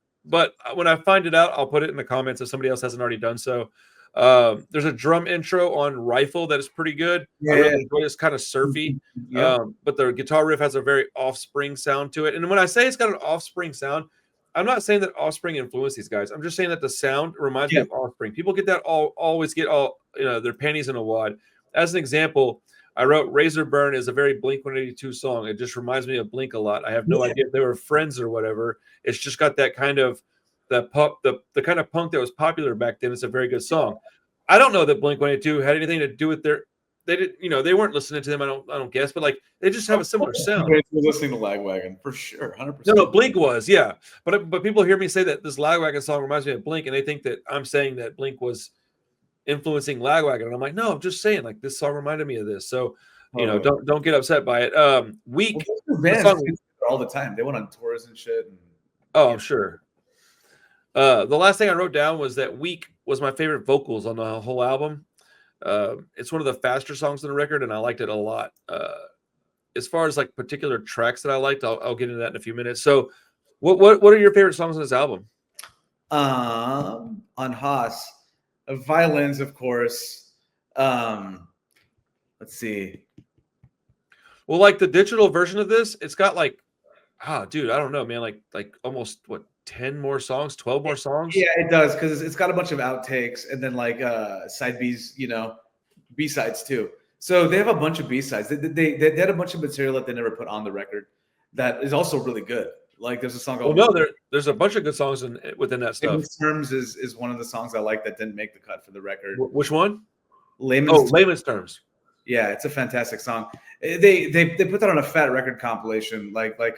when I find it out, I'll put it in the comments if somebody else hasn't already done so. There's a drum intro on Rifle that is pretty good. I really enjoy it. It's kind of surfy, but the guitar riff has a very Offspring sound to it. And when I say it's got an Offspring sound, I'm not saying that Offspring influenced these guys. I'm just saying that the sound reminds me of Offspring. People get that always get their panties in a wad. As an example, I wrote Razor Burn is a very Blink-182 song. It just reminds me of Blink a lot. I have no idea if they were friends or whatever. It's just got that kind of the kind of punk that was popular back then. It's a very good song. I don't know that Blink-182 had anything to do with they didn't, they weren't listening to them. I don't guess, but like they just have a similar sound. We're listening to Lagwagon for sure, 100%. No, Blink was, yeah. But people hear me say that this Lagwagon song reminds me of Blink, and they think that I'm saying that Blink was influencing Lagwagon, and I'm like, no, I'm just saying like this song reminded me of this. So, don't get upset by it. Weak all the time. They went on tours and shit. I'm sure. The last thing I wrote down was that Weak was my favorite vocals on the whole album. It's one of the faster songs on the record, and I liked it a lot. As far as like particular tracks that I liked, I'll get into that in a few minutes. So, what are your favorite songs on this album? On Haas, Violins, of course. Let's see. Well, like the digital version of this, it's got like, dude, I don't know, man, like almost 10 more songs, 12 more songs. Yeah, it does, because it's got a bunch of outtakes and then like side B's, B-sides too. So they have a bunch of B-sides. They had a bunch of material that they never put on the record that is also really good. Like there's a song called there's a bunch of good songs within that stuff. Layman's Terms is one of the songs I like that didn't make the cut for the record. Which one? Layman's Terms. Yeah, it's a fantastic song. They put that on a Fat Record compilation, like I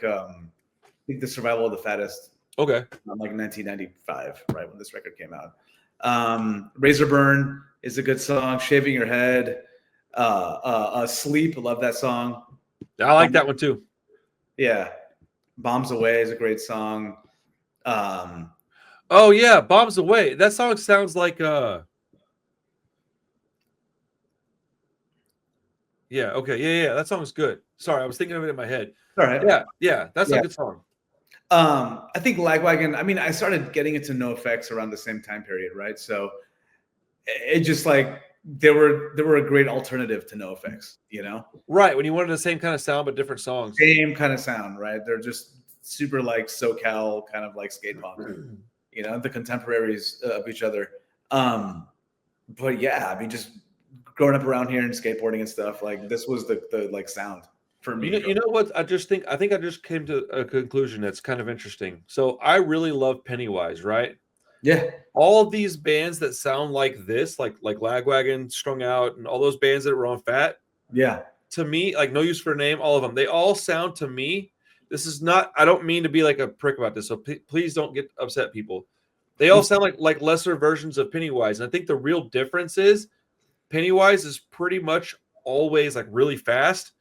think The Survival of the Fattest. Okay. Like 1995, right when this record came out. Razor Burn is a good song. Shaving Your Head. Sleep. I love that song. I like that one too. Yeah. Bombs Away is a great song. Oh yeah, Bombs Away. That song sounds like yeah, okay. Yeah. That song's good. Sorry, I was thinking of it in my head. All right. Yeah. That's a good song. I think Lagwagon, I mean, I started getting into No Effects around the same time period, right? So it just like they were a great alternative to No Effects, you know? Right, when you wanted the same kind of sound but different songs. Same kind of sound, right? They're just super like SoCal kind of like skate punk, you know, the contemporaries of each other. But yeah, I mean, just growing up around here and skateboarding and stuff, like this was the like sound for me. You know what? I think I just came to a conclusion that's kind of interesting. So I really love Pennywise, right? Yeah. All of these bands that sound like this, like Lagwagon, Strung Out, and all those bands that were on Fat, Yeah. to me, like No Use for a Name, all of them, they all sound to me. This is not. I don't mean to be like a prick about this, so please don't get upset, people. They all sound like lesser versions of Pennywise, and I think the real difference is Pennywise is pretty much always like really fast,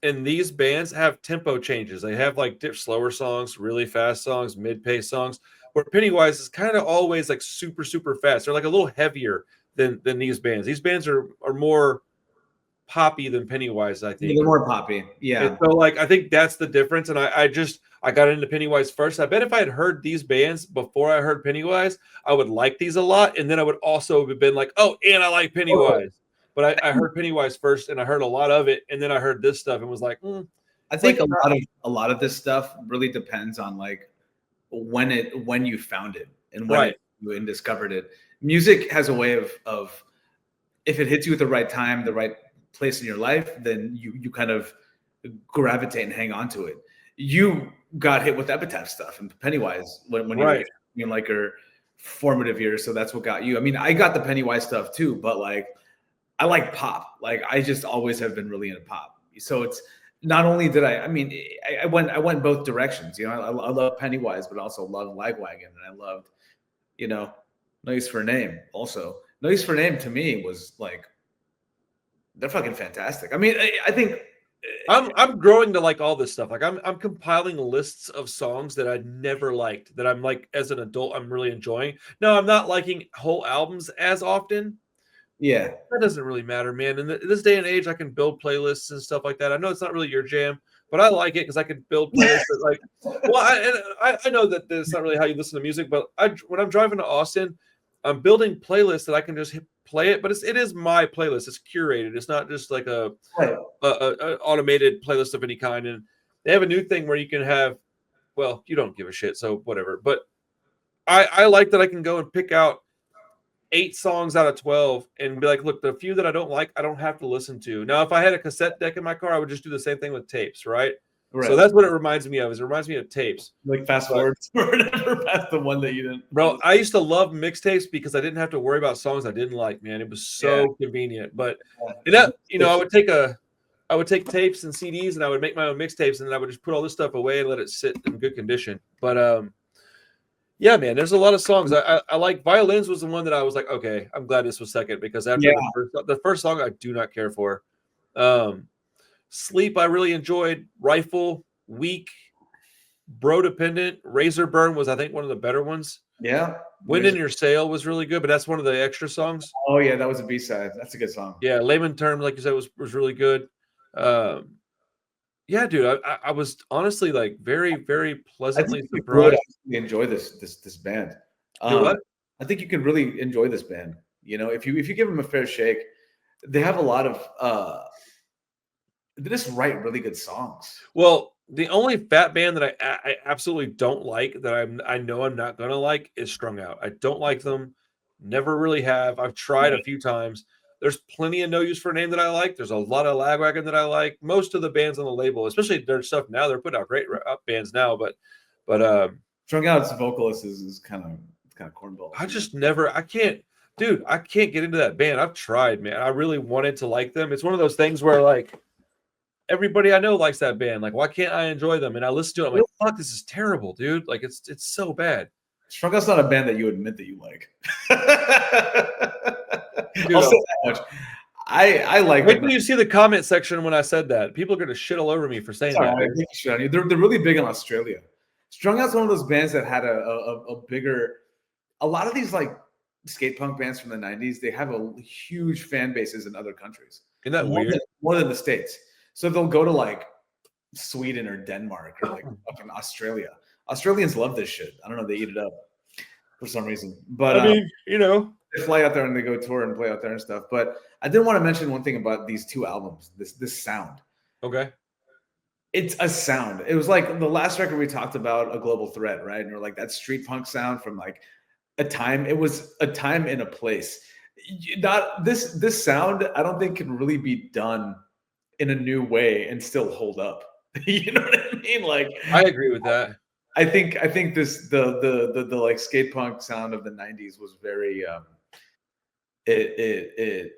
and these bands have tempo changes. They have like slower songs, really fast songs, mid-pace songs. Where Pennywise is kind of always like super fast. They're like a little heavier than these bands. These bands are more poppy than Pennywise, I think. They're more poppy. Yeah. And so like I think that's the difference. And I got into Pennywise first. I bet if I had heard these bands before I heard Pennywise, I would like these a lot. And then I would also have been like, oh, and I like Pennywise. But I heard Pennywise first, and I heard a lot of it, and then I heard this stuff and was like, I think a lot of this stuff really depends on like when you found it and when you discovered it. Music has a way of if it hits you at the right time, the right place in your life, then you kind of gravitate and hang on to it. You got hit with Epitaph stuff and Pennywise when you were in like your formative years, so that's what got you. I mean, I got the Pennywise stuff too, but like I like pop. Like I just always have been really into pop. So it's not only did I mean, I went both directions. You know, I love Pennywise, but also love Lagwagon, and I loved, you know, No Use for a Name. Also, No Use for a Name to me was like they're fucking fantastic. I mean, I think I'm growing to like all this stuff. Like I'm compiling lists of songs that I'd never liked that I'm like as an adult I'm really enjoying. No, I'm not liking whole albums as often. Yeah, that doesn't really matter, man. In this day and age, I can build playlists and stuff like that. I know it's not really your jam, but I like it because I can build playlists that like. Well, I know that that's not really how you listen to music, but when I'm driving to Austin, I'm building playlists that I can just play it. But it is my playlist. It's curated. It's not just like a automated playlist of any kind. And they have a new thing where you can have. Well, you don't give a shit, so whatever. But I like that I can go and pick out 8 songs out of 12 and be like, look, the few that I don't like, I don't have to listen to. Now, if I had a cassette deck in my car, I would just do the same thing with tapes, right? So that's what it reminds me of. It reminds me of tapes. Like fast forward or whatever past the one that you didn't. Bro, I used to love mixtapes because I didn't have to worry about songs I didn't like, man. It was so convenient. But I would take tapes and CDs and I would make my own mixtapes and then I would just put all this stuff away and let it sit in good condition. But yeah, man, there's a lot of songs. I like Violins was the one that I was like, okay, I'm glad this was second because after the first song I do not care for. Sleep I really enjoyed. Rifle, Weak, Bro Dependent, Razor Burn was I think one of the better ones. Yeah. Wind in Your Sail was really good, but that's one of the extra songs. Oh yeah, that was a B-side. That's a good song. Yeah, Layman Terms, like you said, was really good. Yeah, dude, I was honestly like very, very pleasantly surprised. I enjoy this band. Do what? I think you can really enjoy this band. You know, if you give them a fair shake, they have a lot of they just write really good songs. Well, the only Fat band that I absolutely don't like that I know I'm not gonna like is Strung Out. I don't like them. Never really have. I've tried a few times. There's plenty of No Use for a Name that I like. There's a lot of Lagwagon that I like. Most of the bands on the label, especially their stuff now, they're putting out great bands now. But Strung Out's vocalist is kind of cornball. I can't get into that band. I've tried, man. I really wanted to like them. It's one of those things where like everybody I know likes that band. Like, why can't I enjoy them? And I listen to it. I'm like, fuck, this is terrible, dude. Like, it's so bad. Strung Out's not a band that you admit that you like. Dude, I'll say that much. I like wait them. till you see the comment section when I said that. People are going to shit all over me for saying that. I think shit on you. They're really big in Australia. Strung Out's one of those bands that had a bigger. A lot of these like skate punk bands from the 90s, they have a huge fan bases in other countries. Isn't that weird? More than the States. So they'll go to like Sweden or Denmark or like fucking Australia. Australians love this shit. I don't know, they eat it up for some reason. But I mean, they fly out there and they go tour and play out there and stuff. But I did want to mention one thing about these two albums, this sound. Okay. It's a sound. It was like the last record we talked about, A Global Threat, right? And we're like that street punk sound from like a time. It was a time and a place. Not this sound, I don't think can really be done in a new way and still hold up. You know what I mean? Like I agree with that. I think this the like skate punk sound of the 90s was very it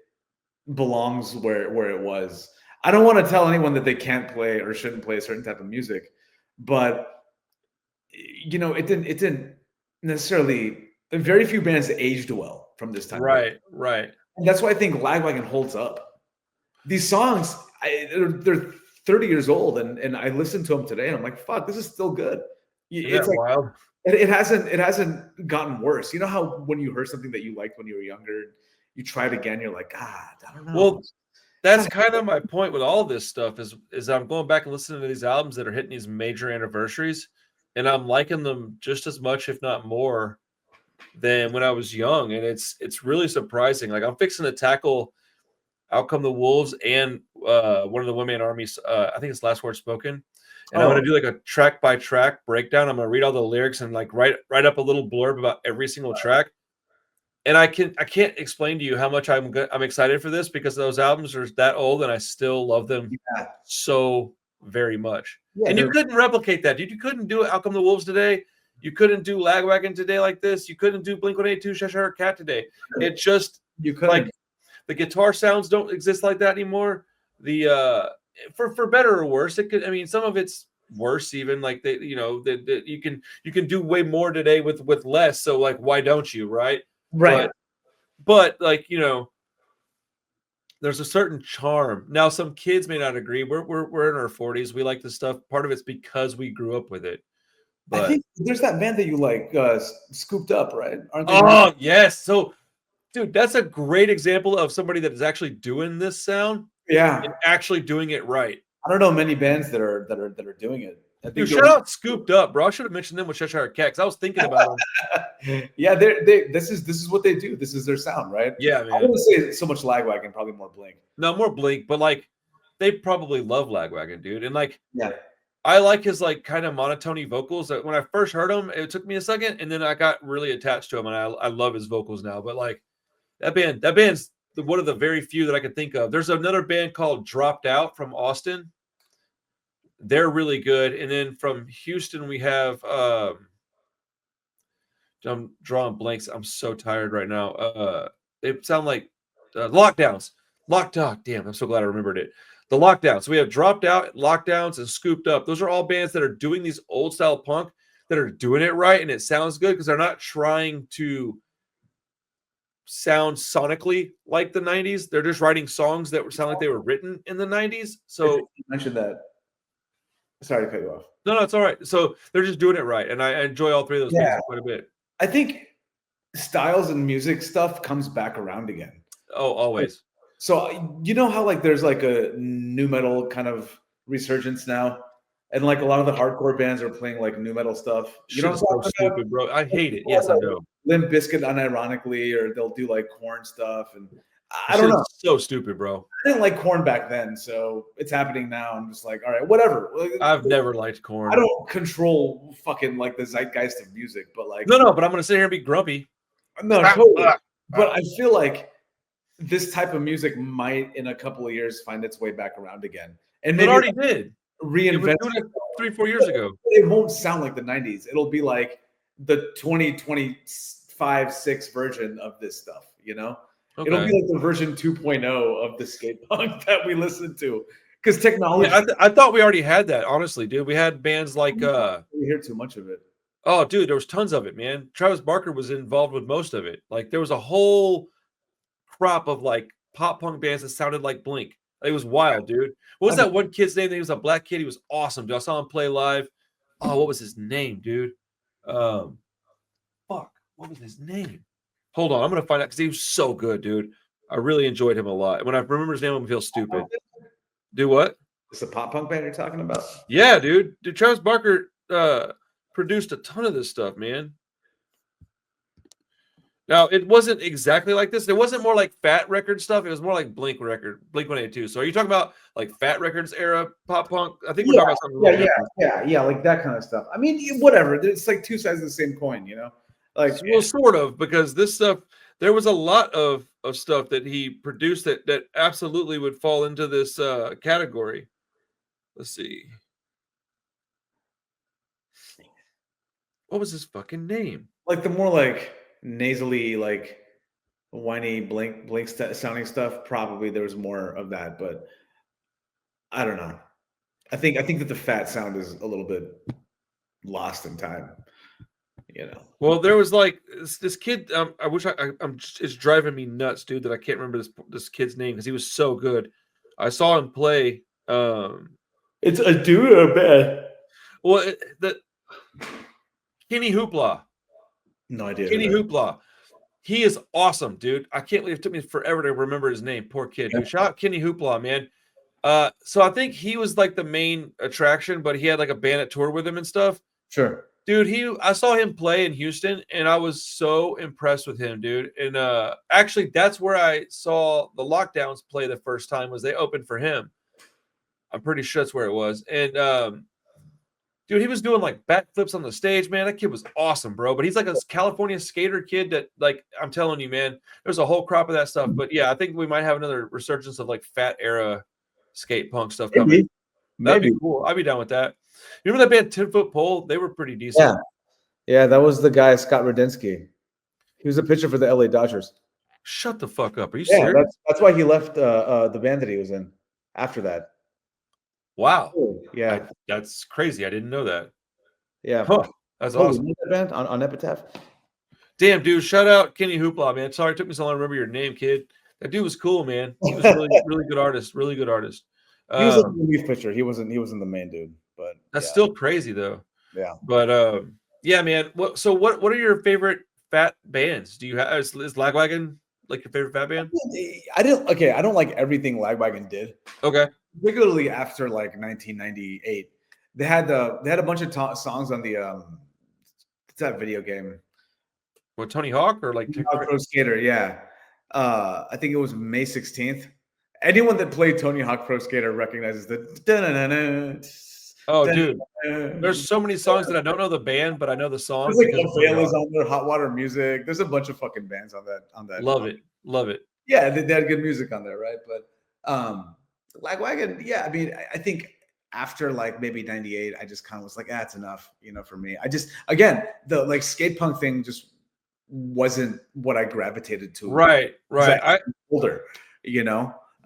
belongs where it was. I don't want to tell anyone that they can't play or shouldn't play a certain type of music, but you know, it didn't necessarily. Very few bands aged well from this time. Right. And that's why I think Lagwagon holds up. These songs, they're 30 years old, and I listen to them today, and I'm like, fuck, this is still good. It's like wild. It hasn't gotten worse. You know how when you heard something that you liked when you were younger, you try it again, you're like, I don't know. Well, that's kind of my point with all this stuff is I'm going back and listening to these albums that are hitting these major anniversaries, and I'm liking them just as much, if not more, than when I was young. And it's really surprising. Like I'm fixing to tackle Out Come the Wolves and one of the One Man Armies. I think it's Last Word Spoken. And I'm going to do like a track by track breakdown. I'm going to read all the lyrics and like write up a little blurb about every single track. And I can't explain to you how much I'm excited for this, because those albums are that old and I still love them so very much. Yeah, and you couldn't replicate that, dude. You couldn't do Out Come the Wolves today. You couldn't do Lagwagon today like this. You couldn't do Blink-182 Cheshire Cat today. It just like the guitar sounds don't exist like that anymore. The for better or worse, it could. I mean, some of it's worse even. Like that you can do way more today with less. So like, why don't you? Right. But like there's a certain charm. Now, some kids may not agree. We're in our 40s. We like this stuff. Part of it's because we grew up with it. But I think there's that band that you like, Scooped Up, right? Aren't they? Oh, yes. So, dude, that's a great example of somebody that is actually doing this sound. Yeah, and actually doing it right. I don't know many bands that are doing it. Dude, shout out Scooped Up, bro. I should have mentioned them with Cheshire Cat because I was thinking about them. Yeah, this is what they do. This is their sound, right? Yeah, man. I wouldn't say so much Lagwagon, probably more Blink. No, more Blink, but like they probably love Lagwagon, dude. And like, yeah. I like his like kind of monotony vocals. That when I first heard him, it took me a second, and then I got really attached to him, and I love his vocals now. But like that band's one of the very few that I can think of. There's another band called Dropped Out from Austin. They're really good. And then from Houston, we have I'm drawing blanks. I'm so tired right now. They sound like Lockdowns. Damn, I'm so glad I remembered it. The Lockdowns. So we have Dropped Out, Lockdowns, and Scooped Up. Those are all bands that are doing these old style punk that are doing it right, and it sounds good because they're not trying to sound sonically like the 90s. They're just writing songs that sound like they were written in the 90s. So you mentioned that. Sorry to cut you off. No, it's all right. So they're just doing it right, and I enjoy all three of those bands quite a bit. I think styles and music stuff comes back around again. Oh, always. So you know how like there's like a new metal kind of resurgence now, and like a lot of the hardcore bands are playing like new metal stuff. You know, so stupid, bro. I hate it. Yes, I know. Limp Bizkit, unironically, or they'll do like Korn stuff, and I don't know. So stupid, bro. I didn't like Korn back then, so it's happening now. I'm just like, all right, whatever. I've never liked Korn. I don't control fucking like the zeitgeist of music, but like no. But I'm gonna sit here and be grumpy. No, totally. But I feel like this type of music might, in a couple of years, find its way back around again. And maybe it already did. Reinvent it 3-4 years ago. It won't sound like the 90s. It'll be like the 2025-6 version of this stuff, you know? Okay. It'll be like the version 2.0 of the skate punk that we listen to. Because technology. Yeah, I thought we already had that, honestly, dude. We had bands like we hear too much of it. Oh, dude, there was tons of it, man. Travis Barker was involved with most of it. Like there was a whole crop of like pop punk bands that sounded like Blink. It was wild, dude. What was I mean, that one kid's name? He was a black kid. He was awesome, dude. I saw him play live. Oh, what was his name, dude? Um, fuck, what was his name? Hold on, I'm gonna find out because he was so good, dude. I really enjoyed him a lot. When I remember his name, I'm gonna feel stupid. Do what? it's the pop punk band you're talking about. Yeah, dude. Dude, Travis Barker produced a ton of this stuff, man. Now it wasn't exactly like this. It wasn't more like Fat Record stuff. It was more like Blink 182. So are you talking about like Fat Records era pop punk? I think we're talking about something a little different. Yeah, like that kind of stuff. I mean, whatever. It's like two sides of the same coin, you know. Like, Well, sort of, because this stuff, there was a lot of stuff that he produced that absolutely would fall into this category. Let's see. What was his fucking name? like the more like nasally, like whiny sounding stuff. Probably there was more of that, but I don't know. I think that the fat sound is a little bit lost in time. You know. Well, there was like this kid. I wish I'm. It's driving me nuts, dude. That I can't remember this kid's name because he was so good. I saw him play. It's a dude or a bad? Well, the Kenny Hoopla. No idea. Kenny Hoopla. He is awesome, dude. I can't believe it took me forever to remember his name. Poor kid, dude. Shout out Kenny Hoopla, man. So I think he was like the main attraction, but he had like a band that toured with him and stuff. Sure. Dude, I saw him play in Houston and I was so impressed with him, dude. And actually that's where I saw the Lockdowns play the first time was they opened for him. I'm pretty sure that's where it was. And dude, he was doing like backflips on the stage, man. That kid was awesome, bro. But he's like a California skater kid that, like, I'm telling you, man, there's a whole crop of that stuff. But yeah, I think we might have another resurgence of like fat era skate punk stuff coming. That'd be cool. I'd be down with that. You remember that band 10-Foot Pole? They were pretty decent. Yeah, that was the guy, Scott Radinsky. He was a pitcher for the LA Dodgers. Shut the fuck up. Are you serious? That's why he left the band that he was in after that. Wow. Yeah. That's crazy. I didn't know that. Yeah. Huh. That's awesome. That band on Epitaph. Damn, dude. Shout out Kenny Hoopla, man. Sorry it took me so long to remember your name, kid. That dude was cool, man. He was really good artist. Really good artist. He was like a relief pitcher. He wasn't the main dude, but that's still crazy though. Yeah. But yeah, man. What are your favorite fat bands? Do you have is Lagwagon like your favorite fat band? I don't like everything Lagwagon did. Okay. Particularly after like 1998. They had a bunch of songs on the what's that video game? What, Tony Hawk or like Pro Skater, yeah. I think it was May 16th. Anyone that played Tony Hawk Pro Skater recognizes the. Oh, dude, there's so many songs that I don't know the band, but I know the song. There's like Avail is on there, Hot Water Music. There's a bunch of fucking bands on that. Love it. Yeah, they had good music on there, right? But Lagwagon, yeah. I mean, I think after like maybe 98, I just kind of was like, that's enough, for me. I just, again, the like skate punk thing just wasn't what I gravitated to. Right. I'm older,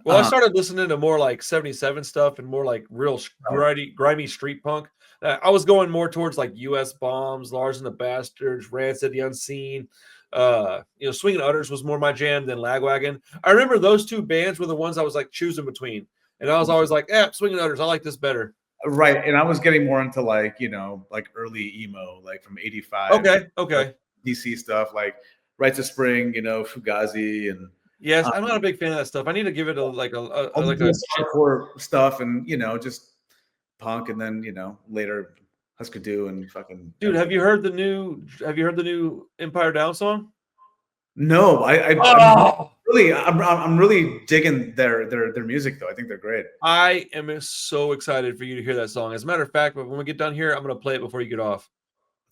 Well, I started listening to more like 77 stuff and more like real grimy street punk. I was going more towards like US Bombs, Lars and the Bastards, Rancid, The Unseen. Swinging Utters was more my jam than Lagwagon. I remember those two bands were the ones I was like choosing between. And I was always like, Swinging Utters, I like this better. Right. And I was getting more into like, like early emo, like from 85. Okay. Like DC stuff, like Rites of Spring, Fugazi and yes, I'm not a big fan of that stuff. I need to give it a hardcore stuff and just punk and then later Husker Du and fucking. Dude, have you heard the new Empire Down song? No, I'm really digging their music though. I think they're great. I am so excited for you to hear that song. As a matter of fact, when we get done here, I'm gonna play it before you get off.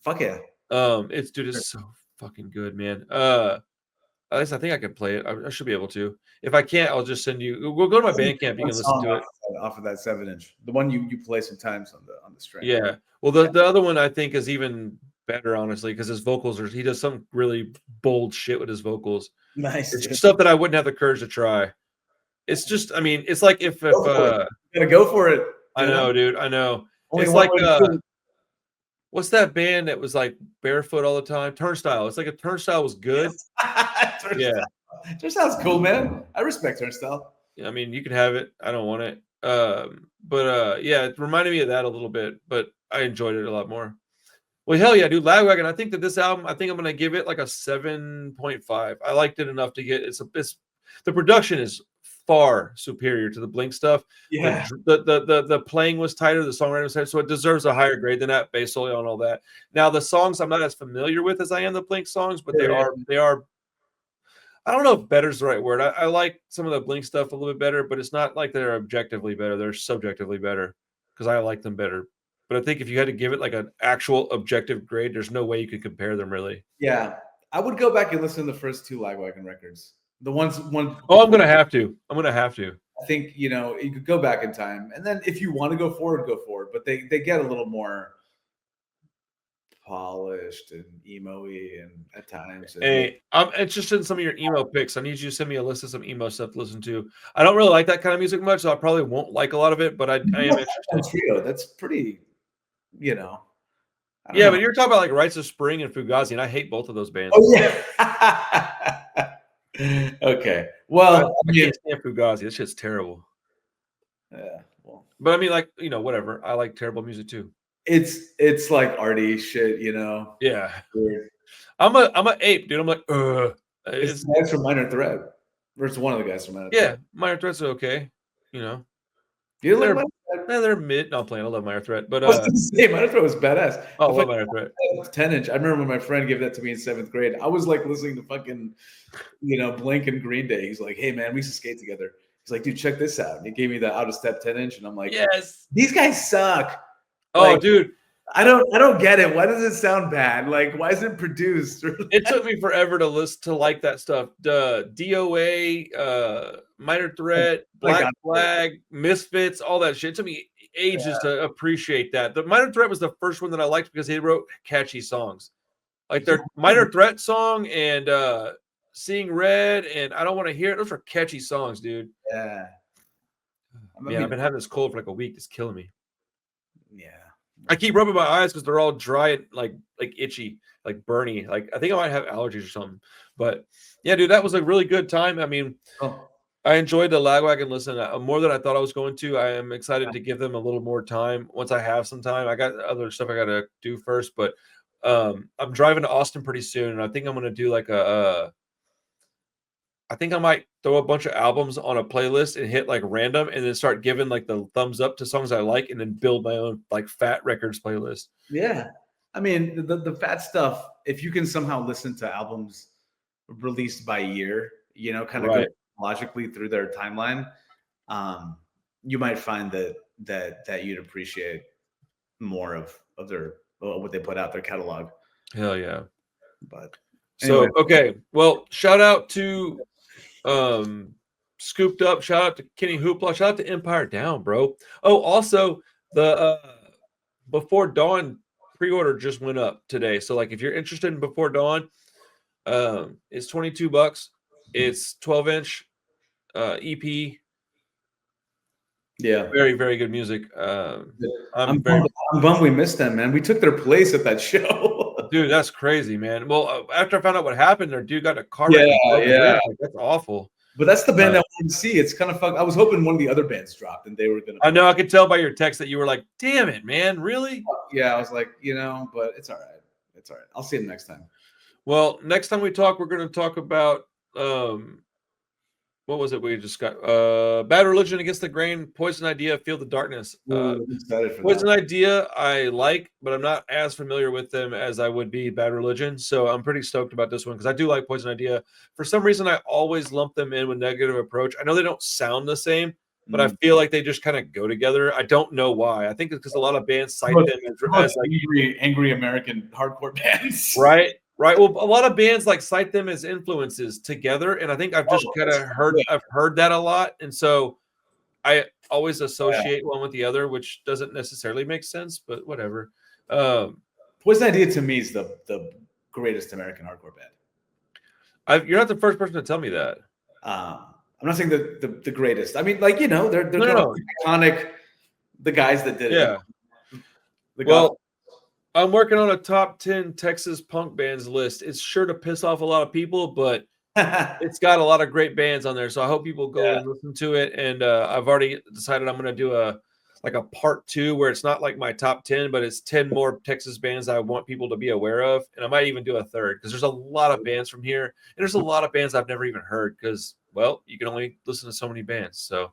Fuck yeah. It's so fucking good, man. At least I think I can play it. I should be able to. If I can't, I'll just send you. We'll go to my Bandcamp. You can listen to it off of that 7-inch. The one you play sometimes on the string. Yeah. Well, the other one I think is even better, honestly, because his vocals he does some really bold shit with his vocals. Nice. It's stuff that I wouldn't have the courage to try. It's just, I mean, it's like if you gotta go for it. I know, dude. I know. Only it's like What's that band that was like barefoot all the time? Turnstile. It's like a Turnstile was good. Yeah. Turnstile. Turnstile's cool, man. I respect Turnstile. I mean, you can have it. I don't want it. But yeah, it reminded me of that a little bit, but I enjoyed it a lot more. Well, hell yeah, dude. Lagwagon. I think that this album, I think I'm gonna give it like a 7.5. I liked it enough to get it's the production is far superior to the Blink stuff. Yeah. The playing was tighter, the songwriting was tighter, so it deserves a higher grade than that, based solely on all that. Now the songs I'm not as familiar with as I am the Blink songs, but they are. I don't know if better is the right word. I like some of the Blink stuff a little bit better, but it's not like they're objectively better. They're subjectively better because I like them better. But I think if you had to give it like an actual objective grade, there's no way you could compare them really. Yeah. I would go back and listen to the first two Lagwagon records. The one. Oh, I'm gonna have to. I'm gonna have to. I think, you could go back in time. And then if you want to go forward, go forward. But they get a little more polished and emo-y and at times. Hey, I'm interested in some of your emo picks. I need you to send me a list of some emo stuff to listen to. I don't really like that kind of music much, so I probably won't like a lot of it, but I am interested. Trio, that's pretty, Yeah, know. but you're talking about like Rites of Spring and Fugazi, and I hate both of those bands. Oh yeah. Okay. Well, I can't stand Fugazi. That shit's terrible. Yeah. Well, but I mean, like, whatever. I like terrible music too. It's like arty shit, Yeah. Weird. I'm a ape, dude. I'm like, It's the guys from Minor Threat. Versus one of the guys from Minor Threat. Yeah, Minor Threat's okay. Do you like Minor Threat? They're mid. No, I'm playing. I love Minor Threat. But Minor Threat was badass. I love Minor Threat. 10-inch. I remember when my friend gave that to me in 7th grade. I was like listening to fucking, Blink and Green Day. He's like, hey man, we used to skate together. He's like, dude, check this out. And he gave me the Out of Step 10-inch, and I'm like, yes, these guys suck. Oh, dude. I don't get it. Why does it sound bad? Like, why is it produced? It took me forever to listen to like that stuff. DOA, Minor Threat, Black Flag, Misfits, all that shit. It took me ages to appreciate that. The Minor Threat was the first one that I liked because he wrote catchy songs. Like their Minor Threat song and Seeing Red and I Don't Want to Hear It. Those are catchy songs, dude. Yeah. I've been having this cold for like a week. It's killing me. Yeah. I keep rubbing my eyes because they're all dry and like itchy, like burny. Like I think I might have allergies or something. But yeah, dude, that was a really good time. I mean, I enjoyed the Lagwagon listen more than I thought I was going to. I am excited to give them a little more time once I have some time. I got other stuff I got to do first, but I'm driving to Austin pretty soon, and I think I'm going to do like I think I might throw a bunch of albums on a playlist and hit like random and then start giving like the thumbs up to songs I like and then build my own like Fat Records playlist. Yeah. I mean, the Fat stuff, if you can somehow listen to albums released by year, kind of go logically through their timeline, you might find that you'd appreciate more of their what they put out, their catalog. Hell yeah. But anyway. So okay. Well, shout out to Scooped Up, shout out to Kenny Hoopla, shout out to Empire Down, bro. Oh, also the Before Dawn pre-order just went up today. So like if you're interested in Before Dawn, it's $22. It's 12-inch EP. Yeah, very, very good music. I'm bummed we missed them, man. We took their place at that show. Dude, that's crazy, man. Well, after I found out what happened, their dude got a car. Yeah. Like, that's awful. But that's the band I wanted to see. It's kind of fun. I was hoping one of the other bands dropped and they were going to. I know. I could tell by your text that you were like, damn it, man. Really? Yeah. I was like, but it's all right. It's all right. I'll see them next time. Well, next time we talk, we're going to talk about, what was it we just got? Bad Religion, Against the Grain, Poison Idea, Feel the Darkness. Poison Idea I like, but I'm not as familiar with them as I would be Bad Religion. So I'm pretty stoked about this one because I do like Poison Idea. For some reason, I always lump them in with Negative Approach. I know they don't sound the same, but I feel like they just kind of go together. I don't know why. I think it's because a lot of bands cite them as like angry American hardcore bands. Right. Right. Well, a lot of bands like cite them as influences together. And I think I've just kind of heard that a lot. And so I always associate one with the other, which doesn't necessarily make sense, but whatever. Poison Idea to me is the greatest American hardcore band. You're not the first person to tell me that. I'm not saying the greatest. I mean, like, they're iconic, the guys that did it. Yeah. Well, I'm working on a top 10 Texas punk bands list. It's sure to piss off a lot of people, but it's got a lot of great bands on there. So I hope people go and listen to it. And I've already decided I'm going to do a part 2 where it's not like my top 10, but it's 10 more Texas bands I want people to be aware of. And I might even do a third because there's a lot of bands from here. And there's a lot of bands I've never even heard because, well, you can only listen to so many bands. So,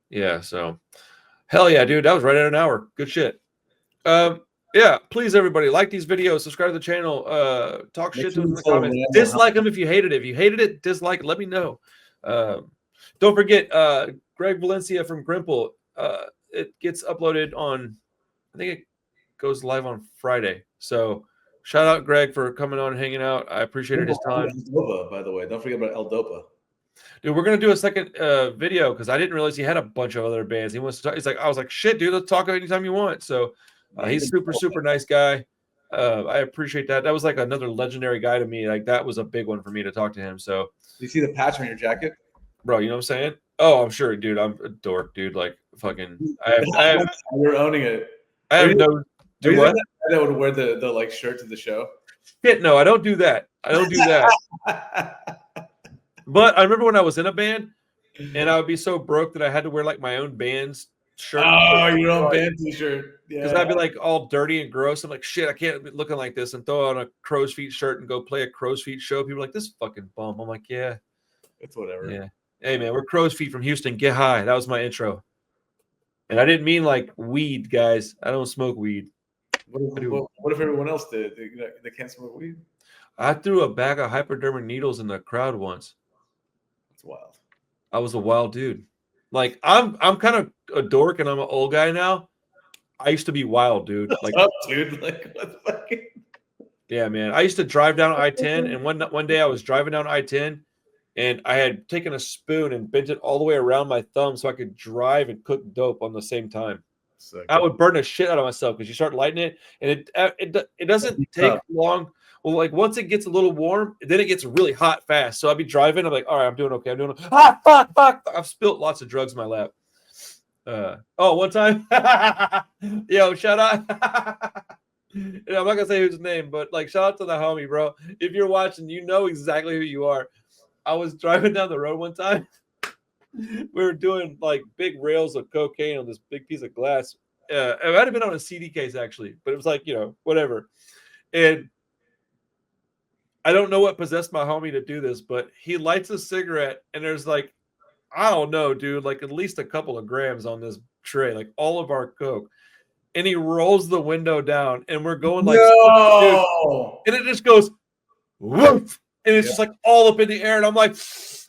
yeah. So, hell yeah, dude. That was right at an hour. Good shit. Yeah, please, everybody, like these videos, subscribe to the channel, talk shit to us in the comments, dislike them if you hated it. If you hated it, dislike it, let me know. Don't forget, Greg Valencia from Grimple, it gets uploaded on, I think it goes live on Friday. So shout out Greg for coming on and hanging out. I appreciated his time. Eldopa, by the way, don't forget about Eldopa. Dude, we're gonna do a second video because I didn't realize he had a bunch of other bands. He wants to talk. He's like, I was like, shit, dude, let's talk anytime you want. So he's super nice guy. I appreciate that. That was like another legendary guy to me. Like that was a big one for me to talk to him. So you see the patch on your jacket, bro? You know what I'm saying? Oh, I'm sure, dude. I'm a dork, dude. Like fucking. You're owning it. I have no. Do what? That would wear the like shirt to the show. Shit, no, I don't do that. I don't do that. But I remember when I was in a band, and I would be so broke that I had to wear like my own band's shirt. Oh, your own band t-shirt. Yeah. Because I'd be like all dirty and gross. I'm like, shit, I can't be looking like this and throw on a crow's feet shirt and go play a crow's feet show. People are like, this fucking bum. I'm like, yeah. It's whatever. Yeah. Hey, man, we're crow's feet from Houston. Get high. That was my intro. And I didn't mean like weed, guys. I don't smoke weed. What if everyone else did? They can't smoke weed? I threw a bag of hypodermic needles in the crowd once. That's wild. I was a wild dude. Like I'm kind of a dork and I'm an old guy now. I used to be wild, dude. Like, what's up, dude? Like, what the fuck? Yeah, man. I used to drive down I-10, and one day I was driving down I-10, and I had taken a spoon and bent it all the way around my thumb so I could drive and cook dope on the same time. Sick. I would burn the shit out of myself because you start lighting it, and it doesn't take long. Well, like once it gets a little warm, then it gets really hot fast. So I'd be driving. I'm like, all right, I'm doing okay. I'm doing okay. Ah, fuck. I've spilt lots of drugs in my lap. One time, yo, shout out. I'm not gonna say his name, but like, shout out to the homie, bro. If you're watching, you know exactly who you are. I was driving down the road one time. We were doing like big rails of cocaine on this big piece of glass. It might have been on a CD case actually, but it was like, whatever. And I don't know what possessed my homie to do this, but he lights a cigarette and there's like, I don't know, dude, like at least a couple of grams on this tray, like all of our coke. And he rolls the window down and we're going like, no! Dude, and it just goes, woof, and it's just like all up in the air. And I'm like,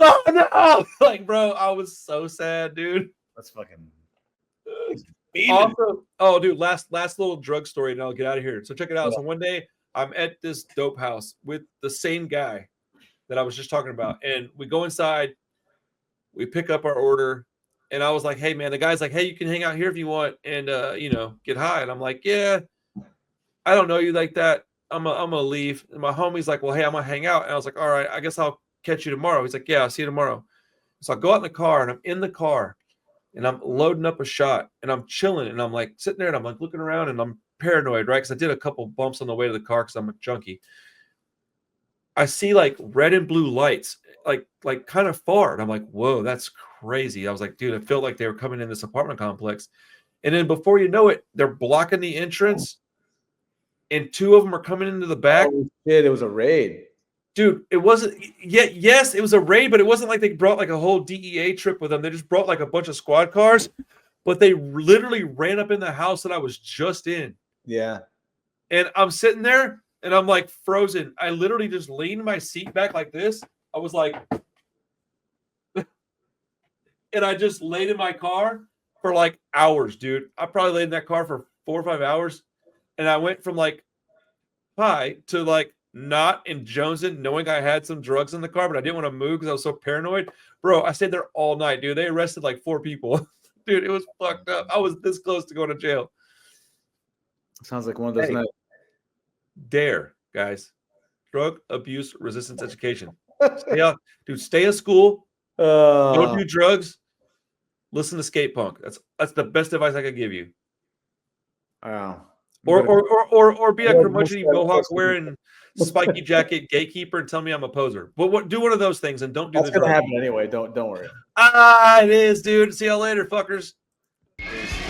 oh no! Like, bro, I was so sad, dude. That's fucking also, oh, dude, last little drug story, and I'll get out of here. So check it out. So one day I'm at this dope house with the same guy that I was just talking about, and we go inside, we pick up our order, and I was like, hey man, the guy's like, hey, you can hang out here if you want and get high. And I'm like, yeah, I don't know you like that. I'm gonna leave. And my homie's like, well, hey, I'm gonna hang out. And I was like, all right, I guess I'll catch you tomorrow. He's like, yeah, I'll see you tomorrow. So I go out in the car, and I'm in the car, and I'm loading up a shot, and I'm chilling, and I'm like sitting there, and I'm like looking around, and I'm paranoid, right? Because I did a couple bumps on the way to the car because I'm a junkie. I see like red and blue lights, like kind of far, and I'm like, whoa, that's crazy. I was like, dude, it felt like they were coming in this apartment complex, and then before you know it, they're blocking the entrance, and two of them are coming into the back. Oh shit, it was a raid. Dude, it wasn't yet. Yes, it was a raid, but it wasn't like they brought like a whole DEA trip with them. They just brought like a bunch of squad cars, but they literally ran up in the house that I was just in. Yeah. And I'm sitting there and I'm like frozen. I literally just leaned my seat back like this. I was like, and I just laid in my car for like hours, dude. I probably laid in that car for 4 or 5 hours. And I went from like high to like not in Jonesing, knowing I had some drugs in the car, but I didn't want to move because I was so paranoid. Bro, I stayed there all night, dude. They arrested like 4 people. Dude, it was fucked up. I was this close to going to jail. Sounds like one of those nights. DARE, guys. Drug abuse resistance education. Stay out, dude. Stay in school. Don't do drugs. Listen to skate punk. That's the best advice I could give you. Wow. Or be a Yeah, curmudgeon mohawk wearing spiky jacket gatekeeper and tell me I'm a poser. But what? Do one of those things and don't do That's the gonna drug. happen anyway. Don't worry. It is, dude. See y'all later, fuckers. Peace.